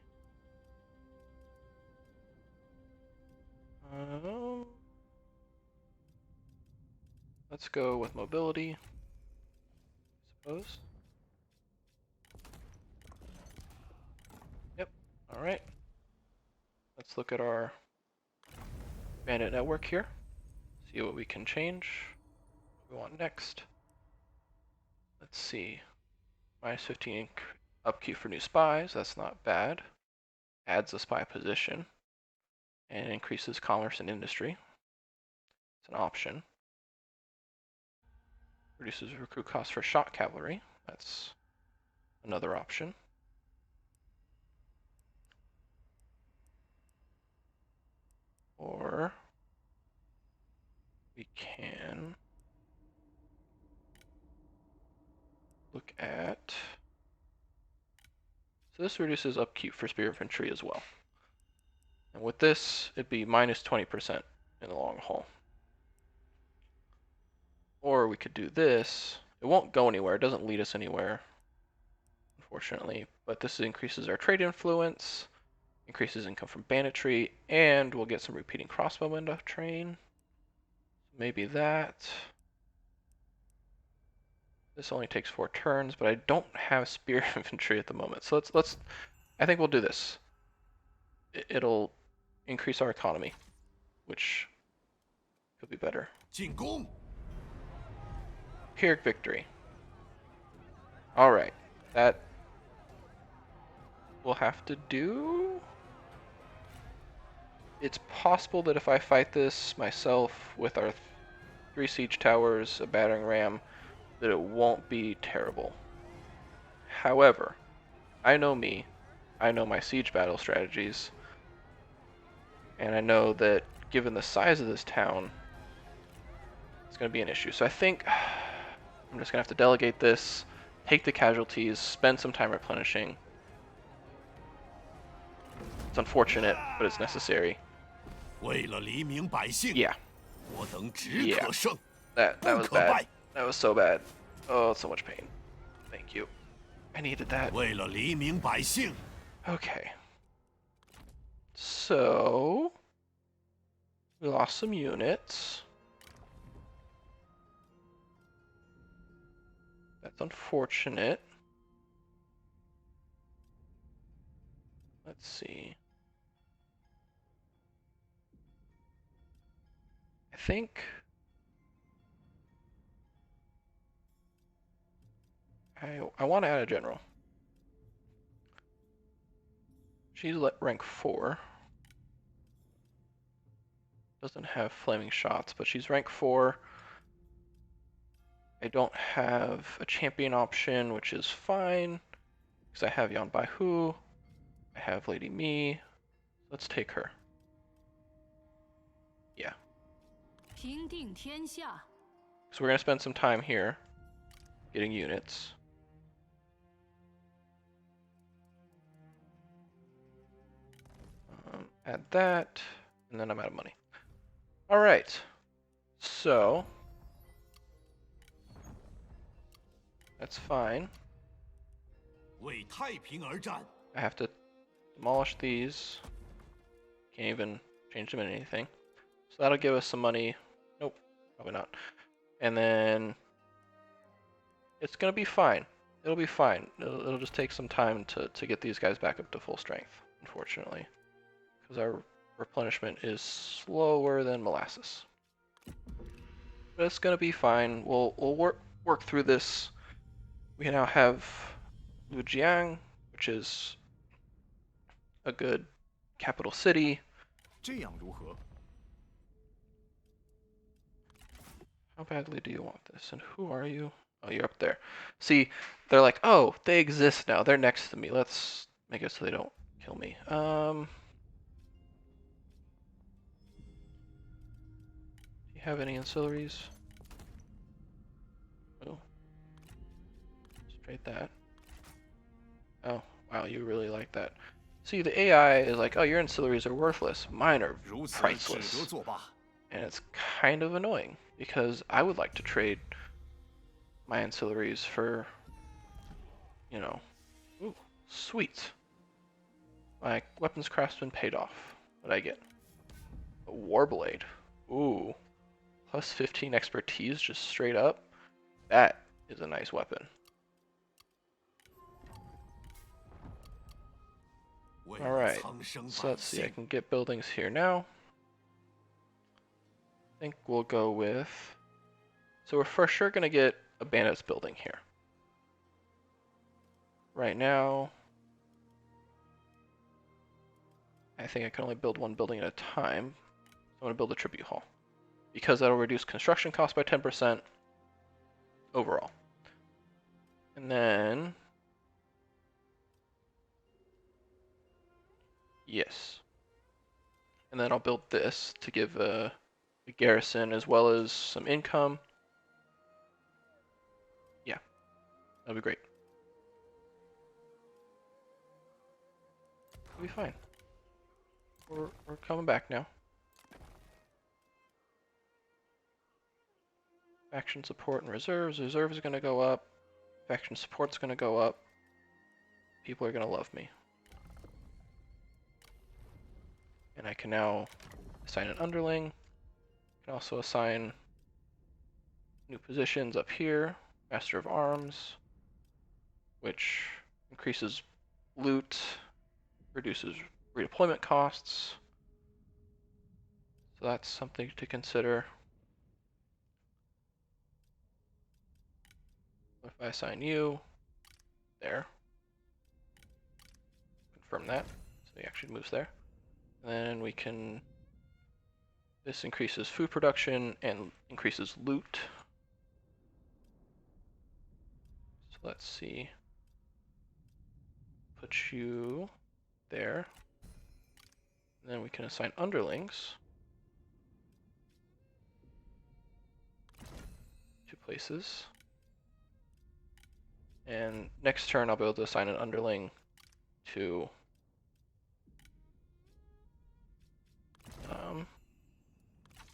Let's go with mobility, I suppose. Yep, alright. Let's look at our bandit network here. See what we can change. What we want next. Let's see. Minus 15 upkeep for new spies, that's not bad. Adds a spy position. And increases commerce and industry. It's an option. Reduces recruit cost for shot cavalry. That's another option. Or we can look at... So this reduces upkeep for spear infantry as well. And with this, it'd be minus 20% in the long haul. Or we could do this. It won't go anywhere. It doesn't lead us anywhere, unfortunately. But this increases our trade influence, increases income from banditry, and we'll get some repeating crossbowmen to train. Maybe that. This only takes 4 turns, but I don't have spear infantry at the moment. So let's I think we'll do this. It'll increase our economy, which could be better. 进攻！ Pyrrhic victory. Alright. That we'll have to do. It's possible that if I fight this myself with our 3 siege towers, a battering ram, that it won't be terrible. However, I know me. I know my siege battle strategies. And I know that given the size of this town, it's going to be an issue. So I think I'm just going to have to delegate this, take the casualties, spend some time replenishing. It's unfortunate, but it's necessary. 为了黎民百姓， Yeah, 我等只 Yeah. 可胜， that 不 was 可败 bad. That was so bad. Oh, so much pain. Thank you. I needed that. 为了黎民百姓， Okay. So we lost some units. That's unfortunate. Let's see. I think I want to add a general. She's rank 4. Doesn't have flaming shots, but she's rank 4. I don't have a champion option, which is fine, because I have Yan Baihu. I have Lady Me. Let's take her. Yeah. 平定天下。 So we're going to spend some time here getting units. Add that, and then I'm out of money. All right, so that's fine. 为太平而战。 I have to demolish these. Can't even change them into anything. So that'll give us some money. Nope, probably not. And then it's gonna be fine. It'll be fine. It'll just take some time to get these guys back up to full strength, unfortunately. Because our replenishment is slower than molasses. But it's gonna be fine. We'll work through this. We now have Lujiang, which is a good capital city. 这样如何？ How badly do you want this? And who are you? Oh, you're up there. See, they're like, oh, they exist now. They're next to me. Let's make it so they don't kill me. Do you have any ancillaries? Oh. Straight that. Oh, wow, you really like that. See, the AI is like, oh, your ancillaries are worthless. Mine are 如此只 priceless. 得作罢。 And it's kind of annoying because I would like to trade my ancillaries for, you know, ooh, sweet. My weapons craftsman paid off. What did I get? A warblade. Ooh, plus 15 expertise just straight up. That is a nice weapon. 为 All right, 苍生 so 百 let's see. I 姓。 can get buildings here now. I think we'll go with. So we're for sure gonna get a bandits building here. Right now, I think I can only build one building at a time. So I'm gonna build a tribute hall because that'll reduce construction costs by 10% overall. And then, yes. And then I'll build this to give a garrison as well as some income. Yeah, that'll be great. It'll be fine. We're coming back now. Faction support and reserves. Reserves are going to go up. Faction support's going to go up. People are going to love me. And I can now assign an underling. I can also assign new positions up here. Master of Arms, which increases loot, reduces redeployment costs. So that's something to consider. What if I assign you there? Confirm that. So he actually moves there. And then we can. This increases food production and increases loot. So let's see. Put you there. And then we can assign underlings. 2 places. And next turn I'll be able to assign an underling to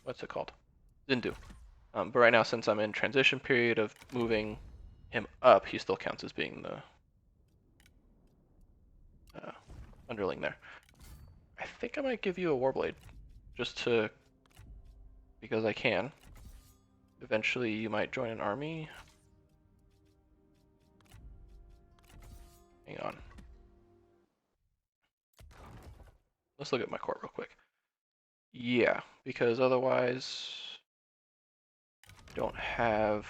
what's it called? Zindu. But right now, since I'm in transition period of moving him up, he still counts as being the underling there. I think I might give you a warblade, just to, because I can. Eventually you might join an army. Hang on. Let's look at my court real quick. Yeah, because otherwise I don't have.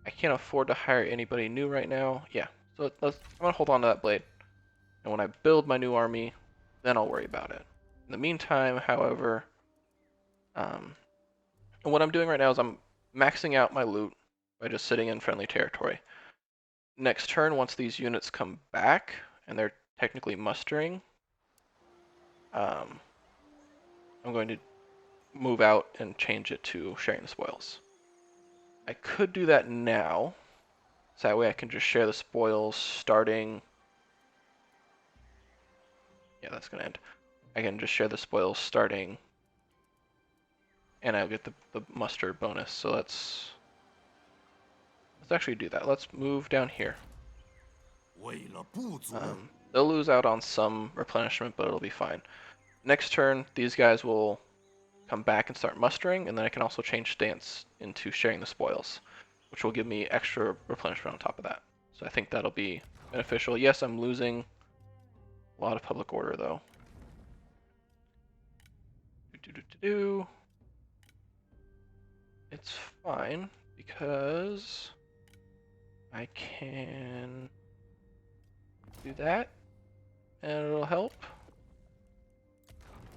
I can't afford to hire anybody new right now. Yeah, so I'm gonna hold on to that blade, and when I build my new army, then I'll worry about it. In the meantime, however, and what I'm doing right now is I'm maxing out my loot by just sitting in friendly territory. Next turn, once these units come back and they're technically mustering, I'm going to move out and change it to sharing the spoils. I could do that now, so that way I can just share the spoils starting. Yeah, that's gonna end. I can just share the spoils starting, and I'll get the muster bonus. So let's actually do that. Let's move down here. 为了部族， They'll lose out on some replenishment, but it'll be fine. Next turn, these guys will come back and start mustering, and then I can also change stance into sharing the spoils, which will give me extra replenishment on top of that. So I think that'll be beneficial. Yes, I'm losing a lot of public order, though. It's fine, because I can do that, and it'll help.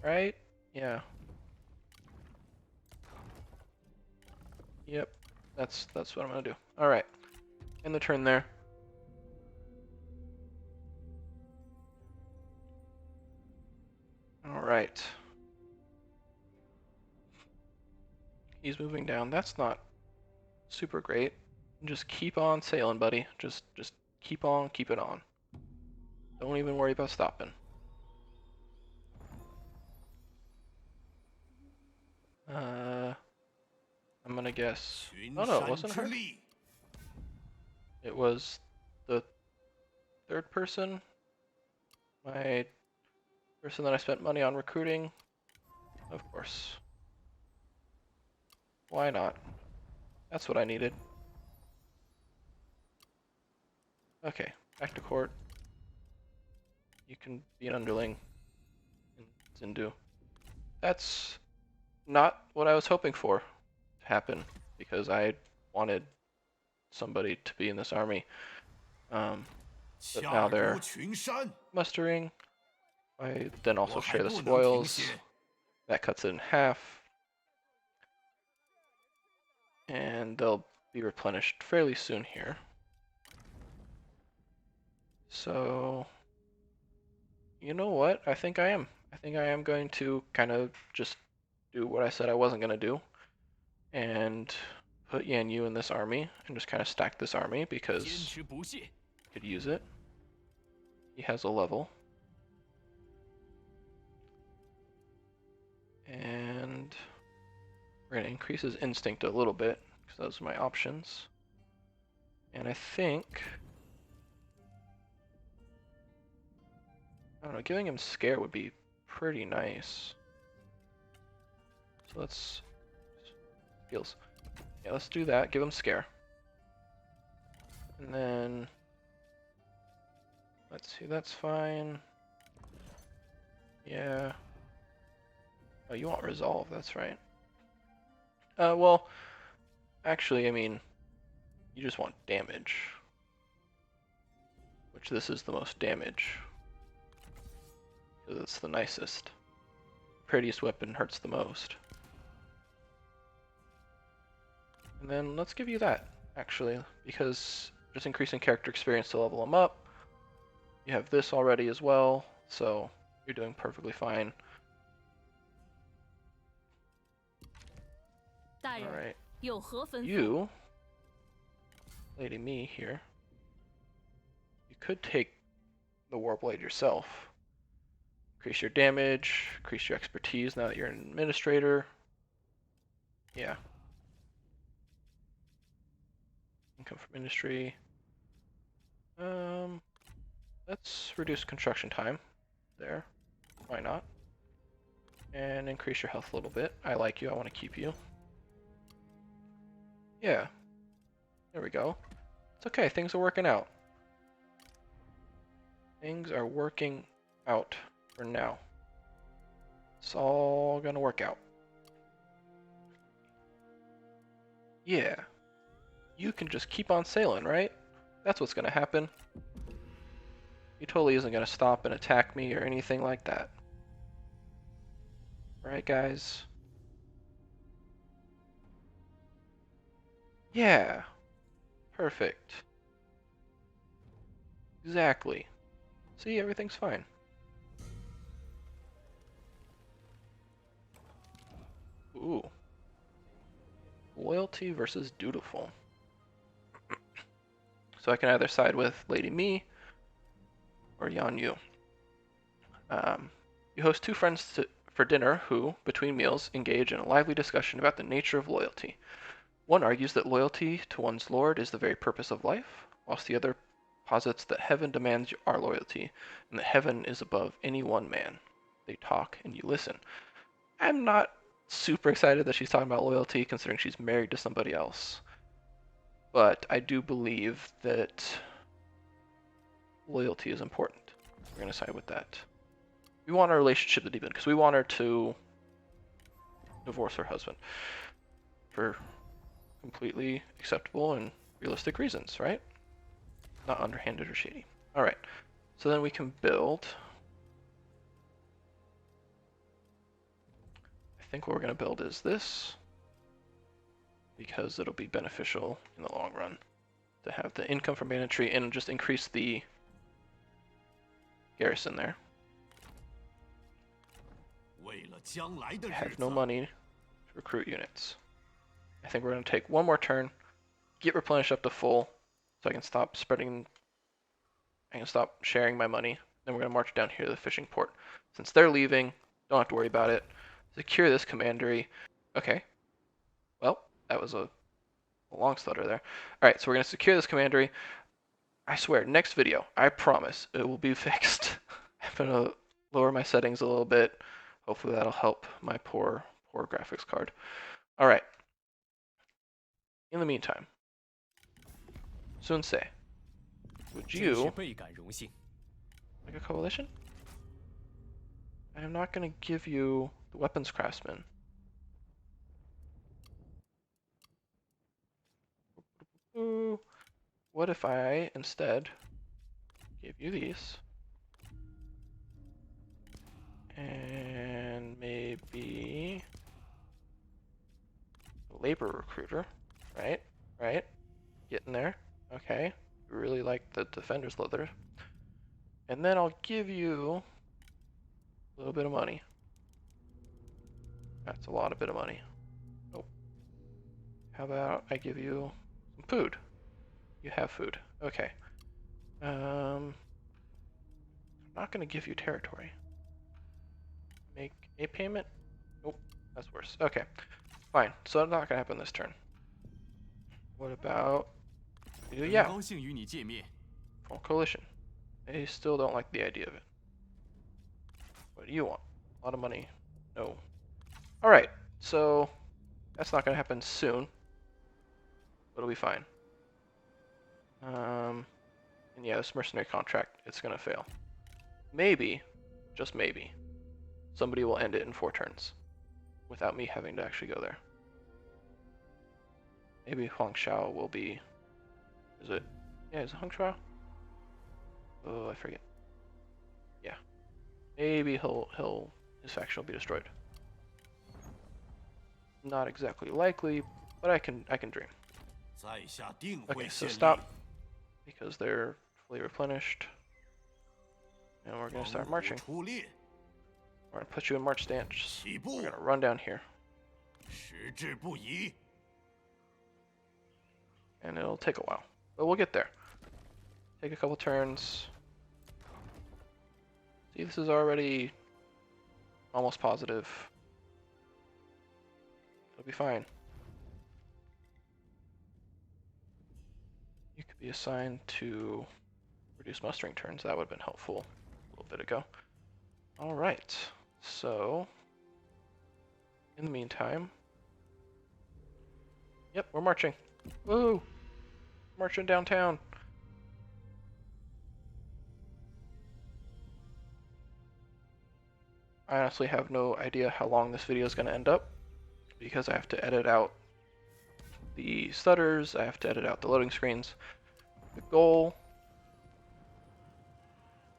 Right? Yeah. Yep. That's what I'm gonna do. Alright. End the turn there. Alright. He's moving down. That's not super great. Just keep on sailing, buddy. Just keep on, keep it on. Don't even worry about stopping. I'm gonna guess. 群 Oh no, it 山 wasn't 之 her. 力， It was the third person. My person that I spent money on recruiting. Of course. Why not? That's what I needed. Okay, back to court. You can be an underling in Zindu. That's not what I was hoping for to happen, because I wanted somebody to be in this army. But now 恰 they're 如群山， mustering. I then also 我还 share the 不能停 spoils. 歇。 That cuts it in half. And they'll be replenished fairly soon here. So, you know what? I think I am. I think I am going to kind of just do what I said I wasn't going to do. And put Yan Yu in this army and just kind of stack this army 坚 because 持不懈。 I could use it. He has a level. And we're going to increase his instinct a little bit because those are my options. And I think, I don't know, giving him scare would be pretty nice. So let's, skills. Yeah, let's do that. Give him scare. And then, let's see, that's fine. Yeah. Oh, you want resolve, that's right. Well, actually, I mean, you just want damage. Which this is the most damage. Because it's the nicest. Prettiest weapon hurts the most. And then let's give you that, actually, because just increasing character experience to level them up. You have this already as well, so you're doing perfectly fine. 大人 Alright. 有何吩咐？ You, Lady Me here, you could take the Warblade yourself. Increase your damage, increase your expertise now that you're an administrator. Yeah. Income from industry. Let's reduce construction time. There. Why not? And increase your health a little bit. I like you, I want to keep you. Yeah. There we go. It's okay, things are working out. Things are working out for now. It's all gonna work out. Yeah. You can just keep on sailing, right? That's what's gonna happen. He totally isn't gonna stop and attack me or anything like that. Right, guys? Yeah. Perfect. Exactly. See, everything's fine. Ooh. Loyalty versus dutiful. So I can either side with Lady Mi or Yan Yu. You host two friends for dinner who, between meals, engage in a lively discussion about the nature of loyalty. One argues that loyalty to one's lord is the very purpose of life, whilst the other posits that heaven demands our loyalty, and that heaven is above any one man. They talk and you listen. I'm not super excited that she's talking about loyalty, considering she's married to somebody else. But I do believe that loyalty is important. We're going to side with that. We want our relationship to deepen, because we want her to divorce her husband for completely acceptable and realistic reasons, right? Not underhanded or shady. Alright, so then we can build. I think what we're going to build is this, because it'll be beneficial in the long run to have the income from banditry and just increase the garrison there. I have no money to recruit units. I think we're going to take one more turn, get replenished up to full, so I can stop spreading, I can stop sharing my money. Then we're going to march down here to the fishing port. Since they're leaving, don't have to worry about it. Secure this commandery. Okay. Well, that was a long stutter there. Alright, so we're going to secure this commandery. I swear, next video, I promise, it will be fixed. I'm going to lower my settings a little bit. Hopefully that'll help my poor graphics card. Alright. In the meantime, Sun Se, would you like a coalition? I am not going to give you the weapons craftsman. Ooh. What if I instead gave you these? And maybe labor recruiter, right? Right? Getting there. Okay. Really like the defender's leather. And then I'll give you a little bit of money. That's a lot of bit of money. Nope. How about I give you some food? You have food. Okay. I'm not gonna give you territory. Make a payment? Nope. That's worse. Okay. Fine. So it's not gonna happen this turn. What about yeah. Full coalition. They still don't like the idea of it. What do you want? A lot of money. No. Alright, so that's not gonna happen soon. But it'll be fine. And yeah, this mercenary contract, it's gonna fail. Maybe, just maybe, somebody will end it in 4 turns. Without me having to actually go there. Maybe Huang Shao will be... Is it? Yeah, is it Huang Shao? Oh, I forget. Yeah. Maybe his faction will be destroyed. Not exactly likely, but I can dream. Okay, so stop. Because they're fully replenished. And we're gonna start marching. We're gonna put you in march stance. We're gonna run down here. And it'll take a while, but we'll get there. Take a couple turns. See, this is already almost positive. It'll be fine. You could be assigned to reduce mustering turns. That would have been helpful a little bit ago. Alright, so in the meantime, yep, we're marching. Woo! Marching downtown. I honestly have no idea how long this video is going to end up, because I have to edit out the stutters, I have to edit out the loading screens. The goal...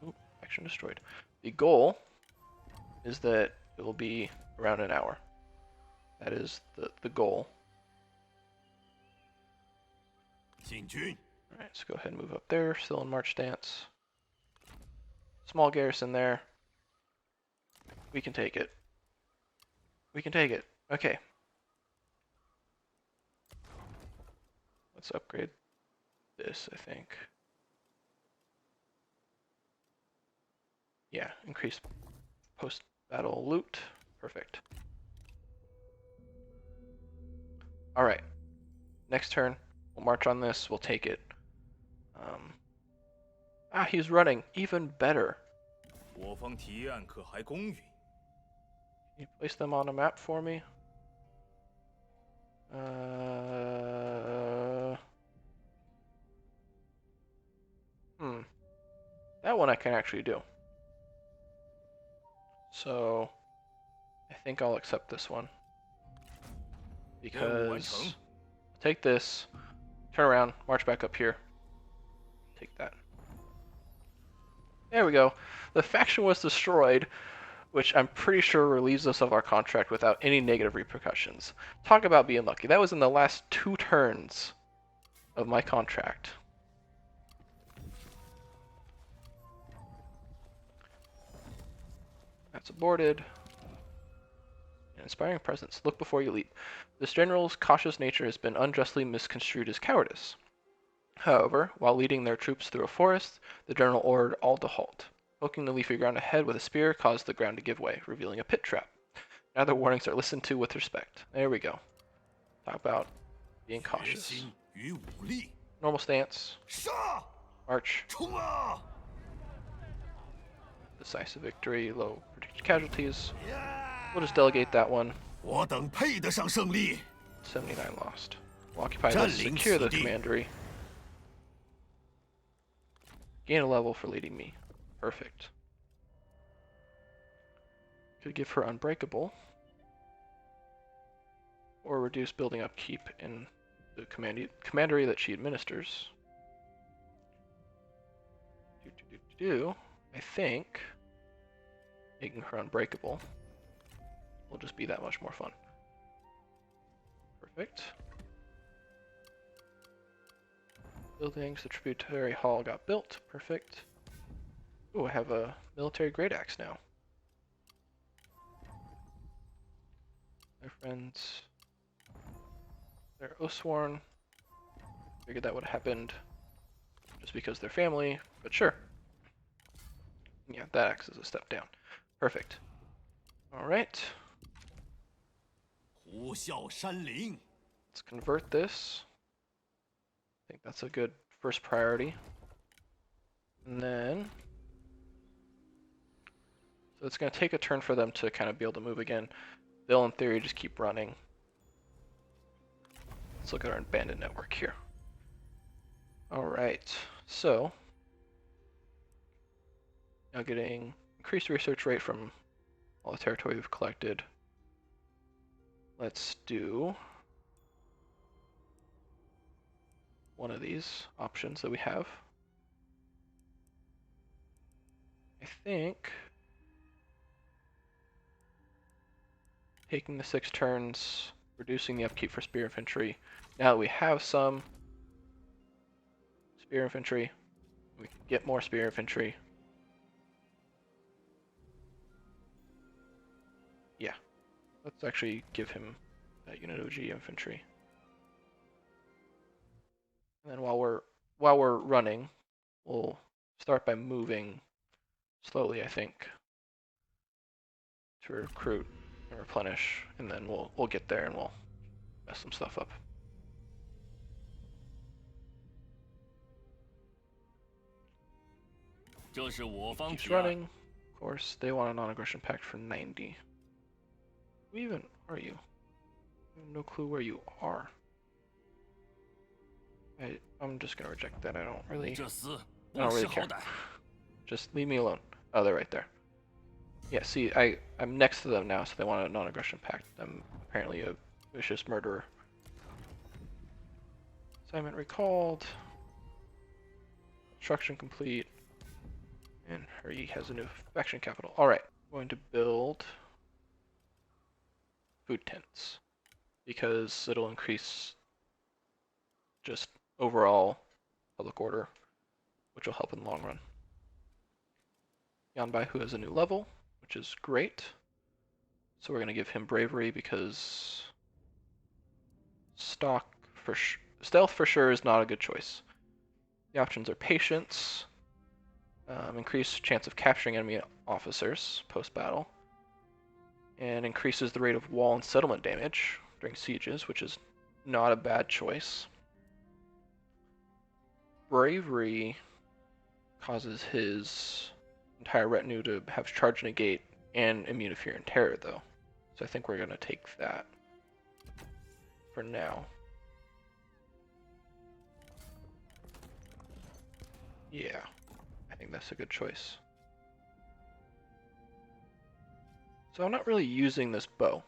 Ooh, action destroyed. The goal is that it will be around an hour. That is the goal. Alright, so go ahead and move up there, still in march stance. Small garrison there. We can take it. We can take it. Okay, Let's upgrade this, I think. Yeah, increase post-battle loot. Perfect. Alright. Next turn, we'll march on this, we'll take it. He's running. Even better. 我方提案可还公允。 Can you place them on a map for me? That one I can actually do. So, I think I'll accept this one. Because, take this, turn around, march back up here. Take that. There we go. The faction was destroyed, which I'm pretty sure relieves us of our contract without any negative repercussions. Talk about being lucky. That was in the last 2 turns of my contract. That's aborted. An inspiring presence. Look before you leap. This general's cautious nature has been unjustly misconstrued as cowardice. However, while leading their troops through a forest, the general ordered all to halt. Poking the leafy ground ahead with a spear caused the ground to give way, revealing a pit trap. Now the warnings are listened to with respect. There we go. Talk about being 决 cautious. 心与武力。 Normal stance. 杀！ March. 冲啊！ Decisive victory. Low predicted casualties. We'll just delegate that one. 我等配得上胜利。 79 lost. We'll occupy this. Secure the commandery. Gain a level for leading me. Perfect. Could give her unbreakable. Or reduce building upkeep in the commandery that she administers. I think making her unbreakable will just be that much more fun. Perfect. Buildings, the tributary hall got built. Perfect. Ooh, I have a military great axe now. My friends, they're Oathsworn. Figured that would have happened just because they're family, but sure. Yeah, that axe is a step down. Perfect. Alright. 呼啸山林。 Let's convert this. I think that's a good first priority. And then, so it's going to take a turn for them to kind of be able to move again. They'll, in theory, just keep running. Let's look at our bandit network here. Alright, so, now getting increased research rate from all the territory we've collected. Let's do one of these options that we have. I think taking the 6 turns, reducing the upkeep for spear infantry. Now that we have some spear infantry, we can get more spear infantry. Yeah, let's actually give him that unit of G infantry. And then while we're running, we'll start by moving slowly, I think, to recruit and replenish, and then we'll get there and we'll mess some stuff up. Keeps running. Of course, they want a non-aggression pact for 90. Who even are you? I have no clue where you are. I'm just gonna reject that. I don't really care. Just leave me alone. Oh, they're right there. Yeah, see, I'm next to them now, so they want a non-aggression pact. I'm apparently a vicious murderer. Assignment recalled. Construction complete. And he has a new faction capital. Alright, I'm going to build food tents, because it'll increase just overall public order, which will help in the long run. Yan Baihu has a new level, which is great. So we're going to give him bravery because stock stealth for sure is not a good choice. The options are patience, increased chance of capturing enemy officers post-battle, and increases the rate of wall and settlement damage during sieges, which is not a bad choice. Bravery causes his entire retinue to have charge negate and immune to fear and terror, though. So I think we're going to take that for now. Yeah, I think that's a good choice. So I'm not really using this bow.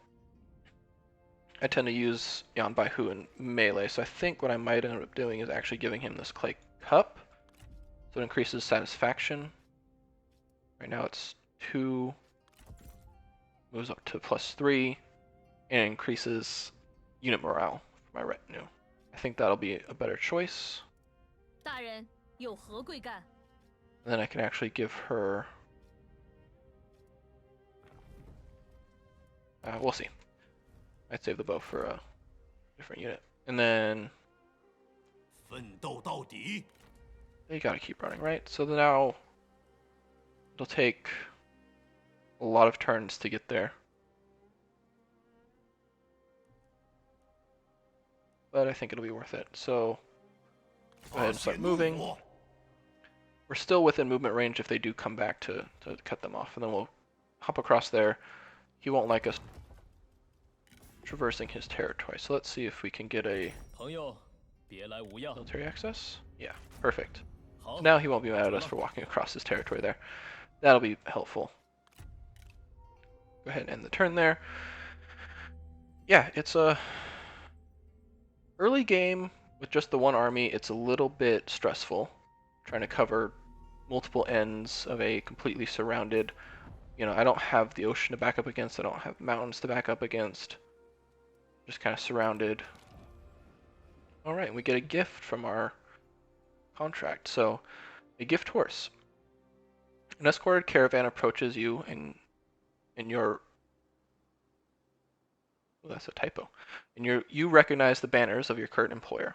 I tend to use Yan Baihu in melee, so I think what I might end up doing is actually giving him this clay cup. So it increases satisfaction. Right now it's 2, moves up to +3, and increases unit morale for my retinue. I think that'll be a better choice. 大人有何贵干？ And then I can actually give her... we'll see. I'd save the bow for a different unit. And then 奋斗到底。 they gotta keep running, right? So now it'll take a lot of turns to get there. But I think it'll be worth it. So go ahead and start moving. We're still within movement range if they do come back to cut them off. And then we'll hop across there. He won't like us traversing his territory. So let's see if we can get a 朋友，别来无恙。 military access. Yeah, perfect. 好， Now he won't be mad at us for walking across his territory there. That'll be helpful. Go ahead and end the turn there. Yeah, it's a early game with just the one army. It's a little bit stressful trying to cover multiple ends of a completely surrounded, you know, I don't have the ocean to back up against, I don't have mountains to back up against. Just kind of surrounded. All right, we get a gift from our contract. So, a gift horse. An escorted caravan approaches you in your... Oh, that's a typo. You recognize the banners of your current employer.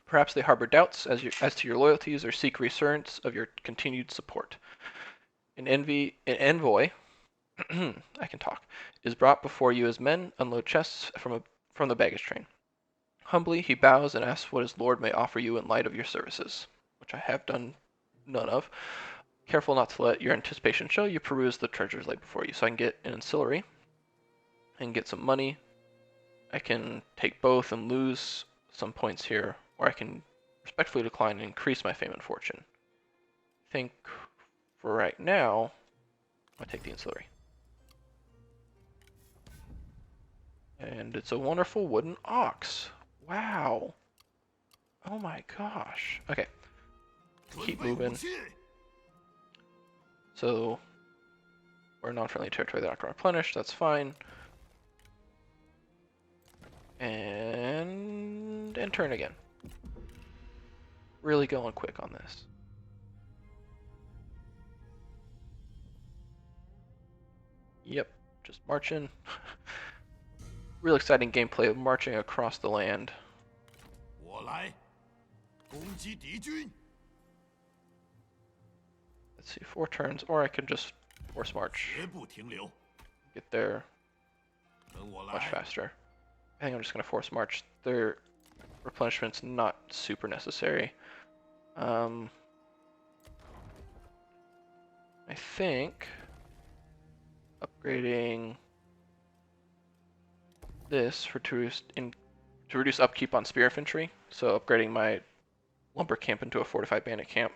Perhaps they harbor doubts as to your loyalties or seek reassurance of your continued support. An envoy, I can talk, is brought before you as men unload chests from the baggage train. Humbly, he bows and asks what his lord may offer you in light of your services, which I have done none of. Careful not to let your anticipation show, you peruse the treasures laid before you. So I can get an ancillary and get some money. I can take both and lose some points here, or I can respectfully decline and increase my fame and fortune. I think for right now, I'll take the ancillary. And it's a wonderful wooden ox. Wow. Oh my gosh. Okay. Keep moving. So, we're non-friendly territory, they're not going to replenish, that's fine. And turn again. Really going quick on this. Yep, just marching. Real exciting gameplay of marching across the land. 我来，攻击敌军。 Let's see, 4 turns, or I can just force march. 绝不停留， Get there 跟我 much 来。 faster. I think I'm just going to force march. Their replenishment's not super necessary. I think upgrading this to reduce upkeep on spear infantry. So upgrading my lumber camp into a fortified bandit camp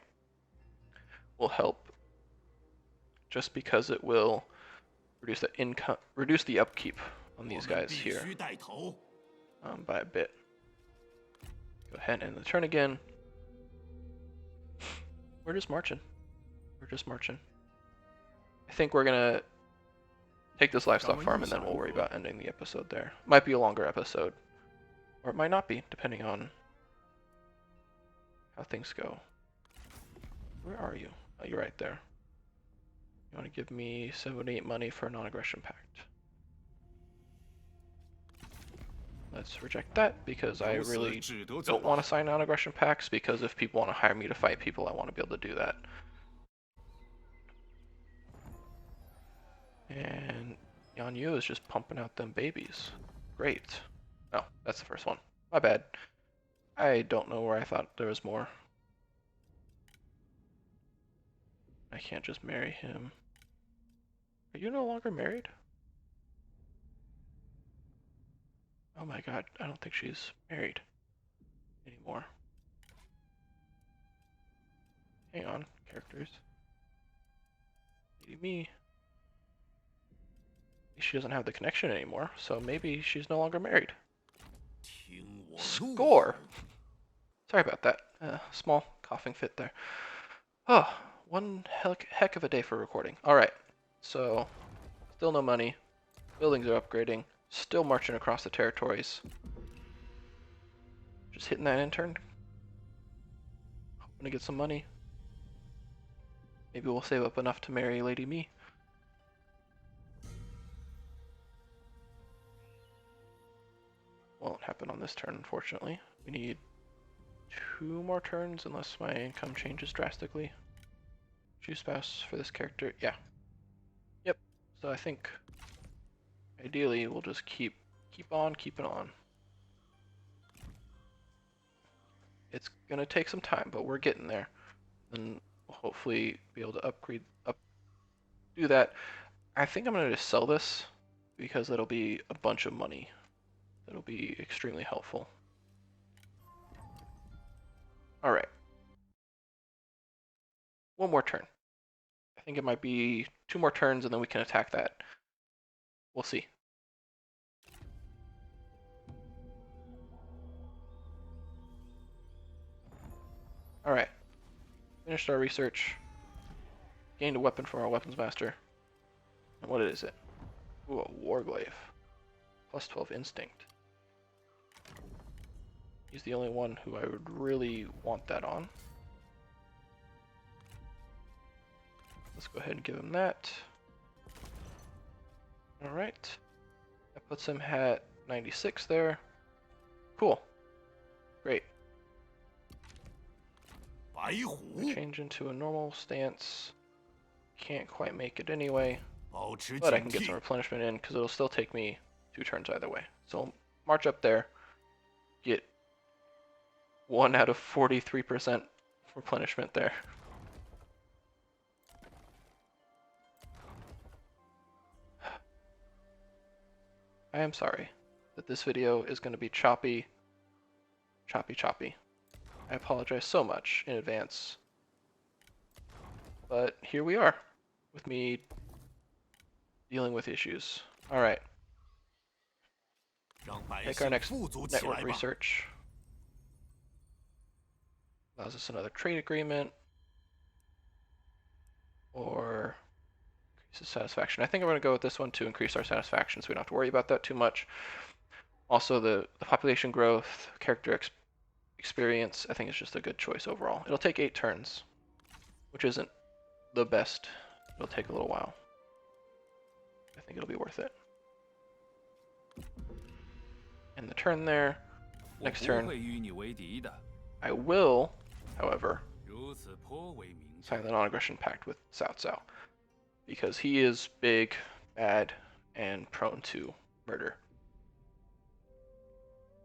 will help, just because it will reduce the upkeep on these guys here 必须带头。 by a bit. Go ahead and end the turn again. We're just marching. We're just marching. I think we're gonna take this livestock farm and then we'll worry about ending the episode there. Might be a longer episode, or it might not be, depending on how things go. Where are you? Oh, you're right there. You want to give me 78 money for a non-aggression pact. Let's reject that because I 由此 really 只得走 don't want 吧 to。sign non-aggression pacts, because if people want to hire me to fight people, I want to be able to do that. And Yan Yu is just pumping out them babies. Great. Oh, that's the first one. My bad. I don't know where I thought there was more. I can't just marry him. Are you no longer married? Oh my god, I don't think she's married anymore. Hang on, characters. Maybe me. She doesn't have the connection anymore, so maybe she's no longer married. 听我怒 Score! 吼 Sorry about that. Small coughing fit there. Oh, one heck of a day for recording. Alright, so still no money. Buildings are upgrading. Still marching across the territories. Just hitting that intern. Hoping to get some money. Maybe we'll save up enough to marry Lady Me. Won't happen on this turn, unfortunately. We need 2 more turns unless my income changes drastically. Choose spouse for this character. Yeah. Yep. So I think ideally we'll just keep on keeping on. It's gonna take some time, but we're getting there. And we'll hopefully be able to do that. I think I'm gonna just sell this because it'll be a bunch of money. That'll be extremely helpful. Alright. One more turn. I think it might be 2 more turns and then we can attack that. We'll see. Alright. Finished our research. Gained a weapon from our weapons master. And what is it? Ooh, a warglaive. Plus 12 instinct. He's the only one who I would really want that on. Let's go ahead and give him that. Alright. That puts him at 96 there. Cool. Great. 白虎 Change into a normal stance. Can't quite make it anyway. 保持 But I 警 can get some 惕， replenishment in because it'll still take me 2 turns either way. So march up there. Get 1 out of 43% replenishment there. I am sorry that this video is going to be choppy. I apologize so much in advance. But here we are, with me dealing with issues. Alright, 让百 take our 姓 next 富足起 network 来吧。 research. Allows us another trade agreement. Or increases satisfaction. I think I'm going to go with this one to increase our satisfaction so we don't have to worry about that too much. Also, the population growth, character experience, I think it's just a good choice overall. It'll take 8 turns, which isn't the best. It'll take a little while. I think it'll be worth it. And the turn there. 我 Next 不 turn, 会与你为敌的， I will, however, 如此颇为明显。 sign the non-aggression pact with Cao Cao. Because he is big, bad, and prone to murder.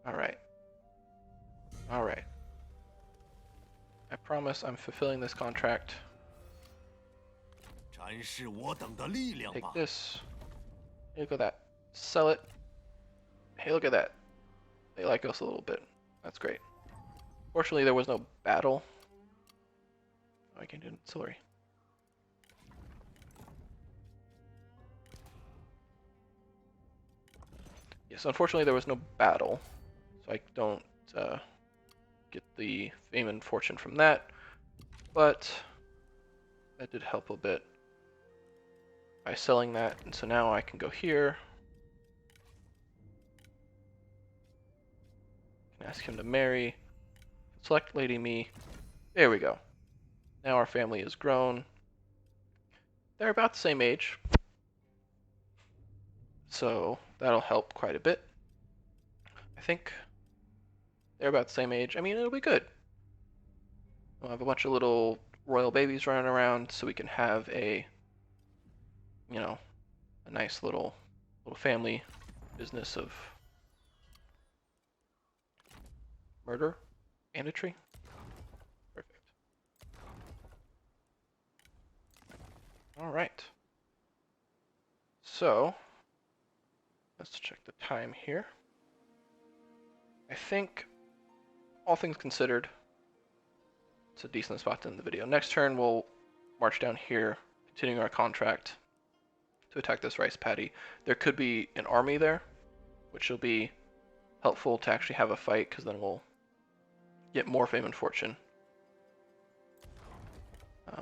Alright. Alright. I promise I'm fulfilling this contract. 展示我等的力量 Take 吧。 this. Hey, look at that. Sell it. Hey, look at that. They like us a little bit. That's great. Fortunately, there was no battle. Oh, I can do ancillary. Yes, unfortunately, there was no battle, so I don't get the fame and fortune from that, but that did help a bit by selling that, and so now I can go here. Can ask him to marry. Select Lady Me. There we go. Now our family is grown. They're about the same age, so that'll help quite a bit. I think they're about the same age. I mean, it'll be good. We'll have a bunch of little royal babies running around, so we can have a, you know, a nice little family business of murder, banditry. Perfect. All right. So let's check the time here. I think, all things considered, it's a decent spot to end the video. Next turn, we'll march down here, continuing our contract to attack this rice paddy. There could be an army there, which will be helpful to actually have a fight, because then we'll get more fame and fortune.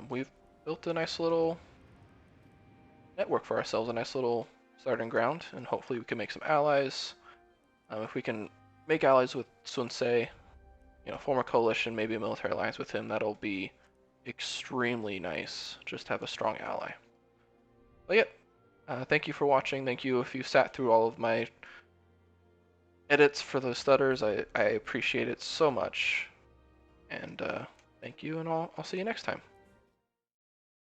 We've built a nice little network for ourselves, a nice little starting ground, and hopefully we can make some allies. If we can make allies with Sun Ce, form a coalition, maybe a military alliance with him, that'll be extremely nice, just to have a strong ally. But yeah, thank you for watching. Thank you if you sat through all of my edits for those stutters. I appreciate it so much. And thank you, and I'll see you next time.